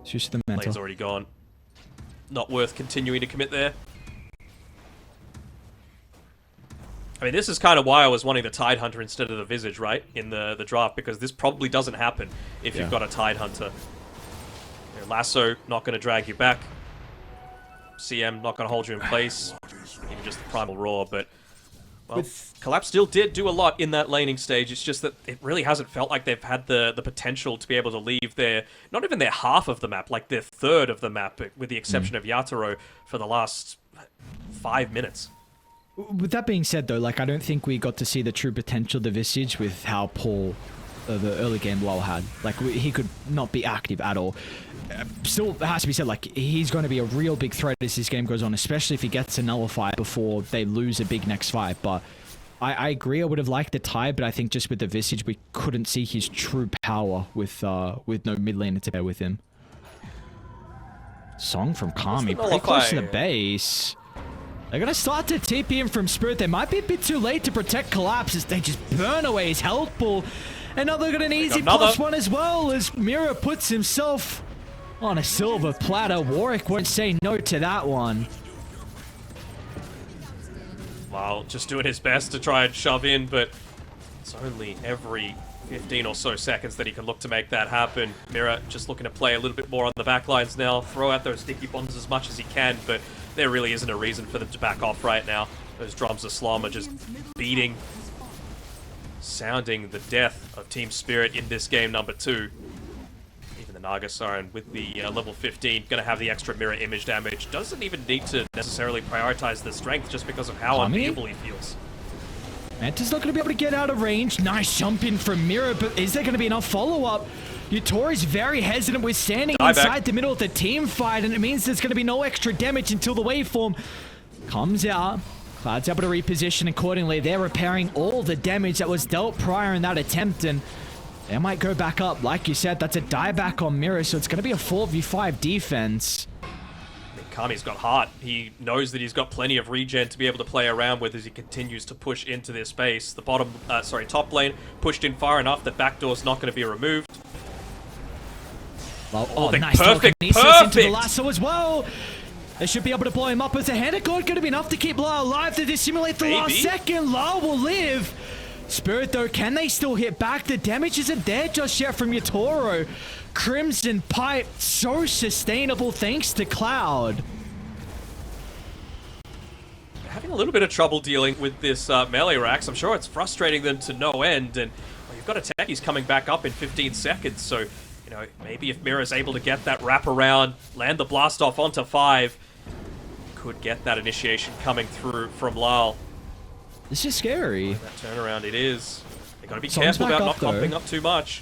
[SPEAKER 1] It's just the mental.
[SPEAKER 2] Lane's already gone. Not worth continuing to commit there. I mean, this is kind of why I was wanting the Tidehunter instead of the Visage, right? In the draft, because this probably doesn't happen if you've got a Tidehunter. You know, Lasso, not going to drag you back. CM, not going to hold you in place. Even just the Primal Roar, but Well, Collapse still did do a lot in that laning stage. It's just that it really hasn't felt like they've had the potential to be able to leave their, not even their half of the map, like their third of the map, with the exception of Yatoro, for the last 5 minutes.
[SPEAKER 1] With that being said, though, like, I don't think we got to see the true potential of the Visage with how poor the early game Lowell had. Like, he could not be active at all. Still has to be said, like, he's going to be a real big threat as this game goes on, especially if he gets to nullify before they lose a big next fight. But I agree, I would have liked the tie, but I think just with the Visage, we couldn't see his true power with no mid laner to bear with him. Song from Kami, pretty close to the base. They're going to start to TP him from Spirit. They might be a bit too late to protect Collapse as they just burn away his health pool. And now they've got an easy +1 as well as Mira puts himself on a silver platter. Warwick won't say no to that one.
[SPEAKER 2] Well, just doing his best to try and shove in, but it's only every 15 or so seconds that he can look to make that happen. Mira just looking to play a little bit more on the backlines now, throw out those sticky bombs as much as he can, but there really isn't a reason for them to back off right now. Those drums of Slum are just beating, sounding the death of Team Spirit in this game number 2. Even the Naga Siren with the level 15 going to have the extra mirror image damage. Doesn't even need to necessarily prioritize the strength just because of how unbeatable he feels.
[SPEAKER 1] Manta's not going to be able to get out of range. Nice jump in from Mira, but is there going to be enough follow-up? Yutori's very hesitant with standing inside the middle of the team fight, and it means there's going to be no extra damage until the waveform comes out. Cloud's able to reposition accordingly. They're repairing all the damage that was dealt prior in that attempt, and they might go back up. Like you said, that's a dieback on Mira, so it's going to be a 4v5 defense.
[SPEAKER 2] Kami's got heart. He knows that he's got plenty of regen to be able to play around with as he continues to push into this space. The top lane pushed in far enough that backdoor's not going to be removed.
[SPEAKER 1] Well,
[SPEAKER 2] nice perfect into
[SPEAKER 1] the lasso as well. They should be able to blow him up as a hand of God. Going to be enough to keep Lau alive to dissimulate the last second. Lau will live. Spirit, though, can they still hit back? The damage isn't there just yet from Yatoro. Crimson Pipe, so sustainable thanks to Cloud.
[SPEAKER 2] Having a little bit of trouble dealing with this melee racks. I'm sure it's frustrating them to no end. And well, you've got a techies coming back up in 15 seconds. So, you know, maybe if Mira's able to get that wrap around, land the blast off onto 5, could get that initiation coming through from Lal.
[SPEAKER 1] This is scary.
[SPEAKER 2] That turnaround, it is. They've got to be careful about not comping up too much.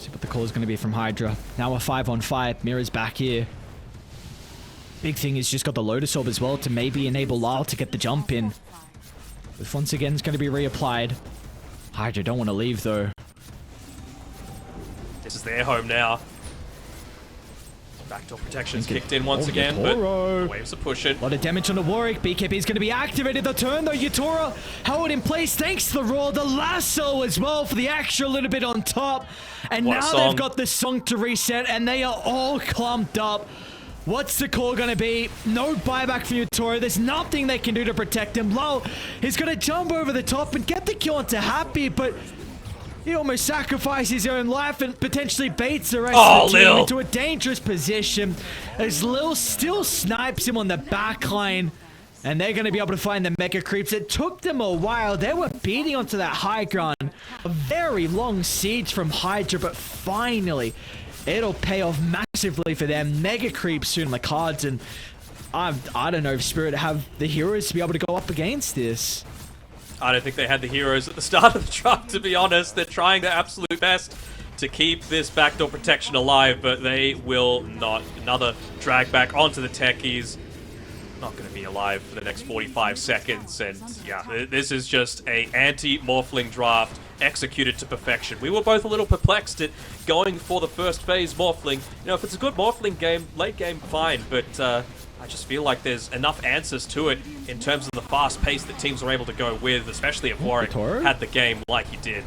[SPEAKER 1] See what the call is going to be from HYDRA. Now we're 5-on-5. Mira's back here. Big thing is just got the Lotus Orb as well to maybe enable Lyle to get the jump in. This once again is going to be reapplied. HYDRA don't want to leave though.
[SPEAKER 2] This is their home now. Backdoor protection's kicked in once again, but the waves are pushing.
[SPEAKER 1] A lot of damage on the Warwick. BKB is going to be activated. The turn though, Yutora held in place thanks to the roar. The lasso as well for the extra little bit on top. And now they've got the song to reset and they are all clumped up. What's the call going to be? No buyback for Yutora. There's nothing they can do to protect him. Low is going to jump over the top and get the kill onto Happy, but he almost sacrificed his own life and potentially baits the rest of the team into a dangerous position as Lil still snipes him on the back line. And they're going to be able to find the Mega Creeps. It took them a while. They were beating onto that high ground. A very long siege from HYDRA, but finally it'll pay off massively for them. Mega Creeps soon on the cards, and I don't know if Spirit have the heroes to be able to go up against this.
[SPEAKER 2] I don't think they had the heroes at the start of the drop, to be honest. They're trying their absolute best to keep this backdoor protection alive, but they will not. Another drag back onto the techies. Not going to be alive for the next 45 seconds, and yeah, this is just a anti-Morphling draft executed to perfection. We were both a little perplexed at going for the first phase Morphling. You know, if it's a good Morphling game, late game, fine, but I just feel like there's enough answers to it in terms of the fast pace that teams are able to go with, especially if Warwick had the game like he did.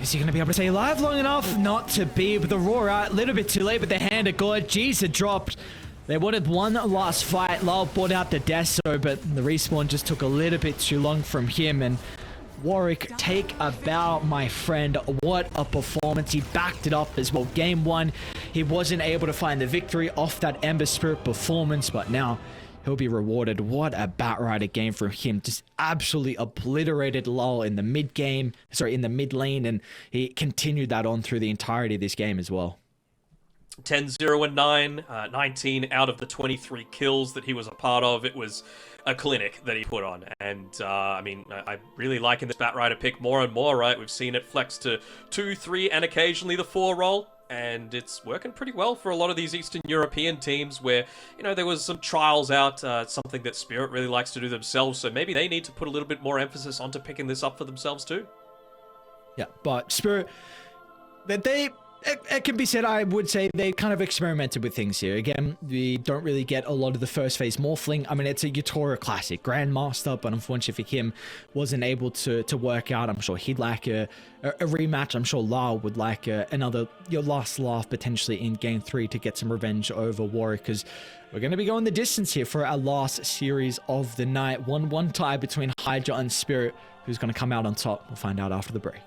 [SPEAKER 1] Is he going to be able to stay alive long enough? Not to be, but the roar out a little bit too late, but the hand of God, G's had dropped. They wanted one last fight. Lyle brought out the Deso, but the respawn just took a little bit too long from him, and Warwick take a bow, my friend. What a performance. He backed it up as well. Game 1, he wasn't able to find the victory off that Ember Spirit performance, but now he'll be rewarded. What a Batrider game from him. Just absolutely obliterated Lol in the mid lane, and he continued that on through the entirety of this game as well.
[SPEAKER 2] 10-0-9, 19 out of the 23 kills that he was a part of. It was a clinic that he put on. And, I mean, I'm really liking this Batrider pick more and more, right? We've seen it flex to 2, 3, and occasionally the 4 role. And it's working pretty well for a lot of these Eastern European teams where, you know, there was some trials out, something that Spirit really likes to do themselves. So maybe they need to put a little bit more emphasis onto picking this up for themselves too.
[SPEAKER 1] Yeah, but Spirit, it can be said, I would say they kind of experimented with things here. Again, we don't really get a lot of the first phase morphling. I mean, it's a HYDRA classic, Grandmaster, but unfortunately for him, wasn't able to work out. I'm sure he'd like a rematch. I'm sure Lau would like another last laugh potentially in game 3 to get some revenge over Warwick, because we're going to be going the distance here for our last series of the night. 1-1 tie between HYDRA and Spirit. Who's going to come out on top? We'll find out after the break.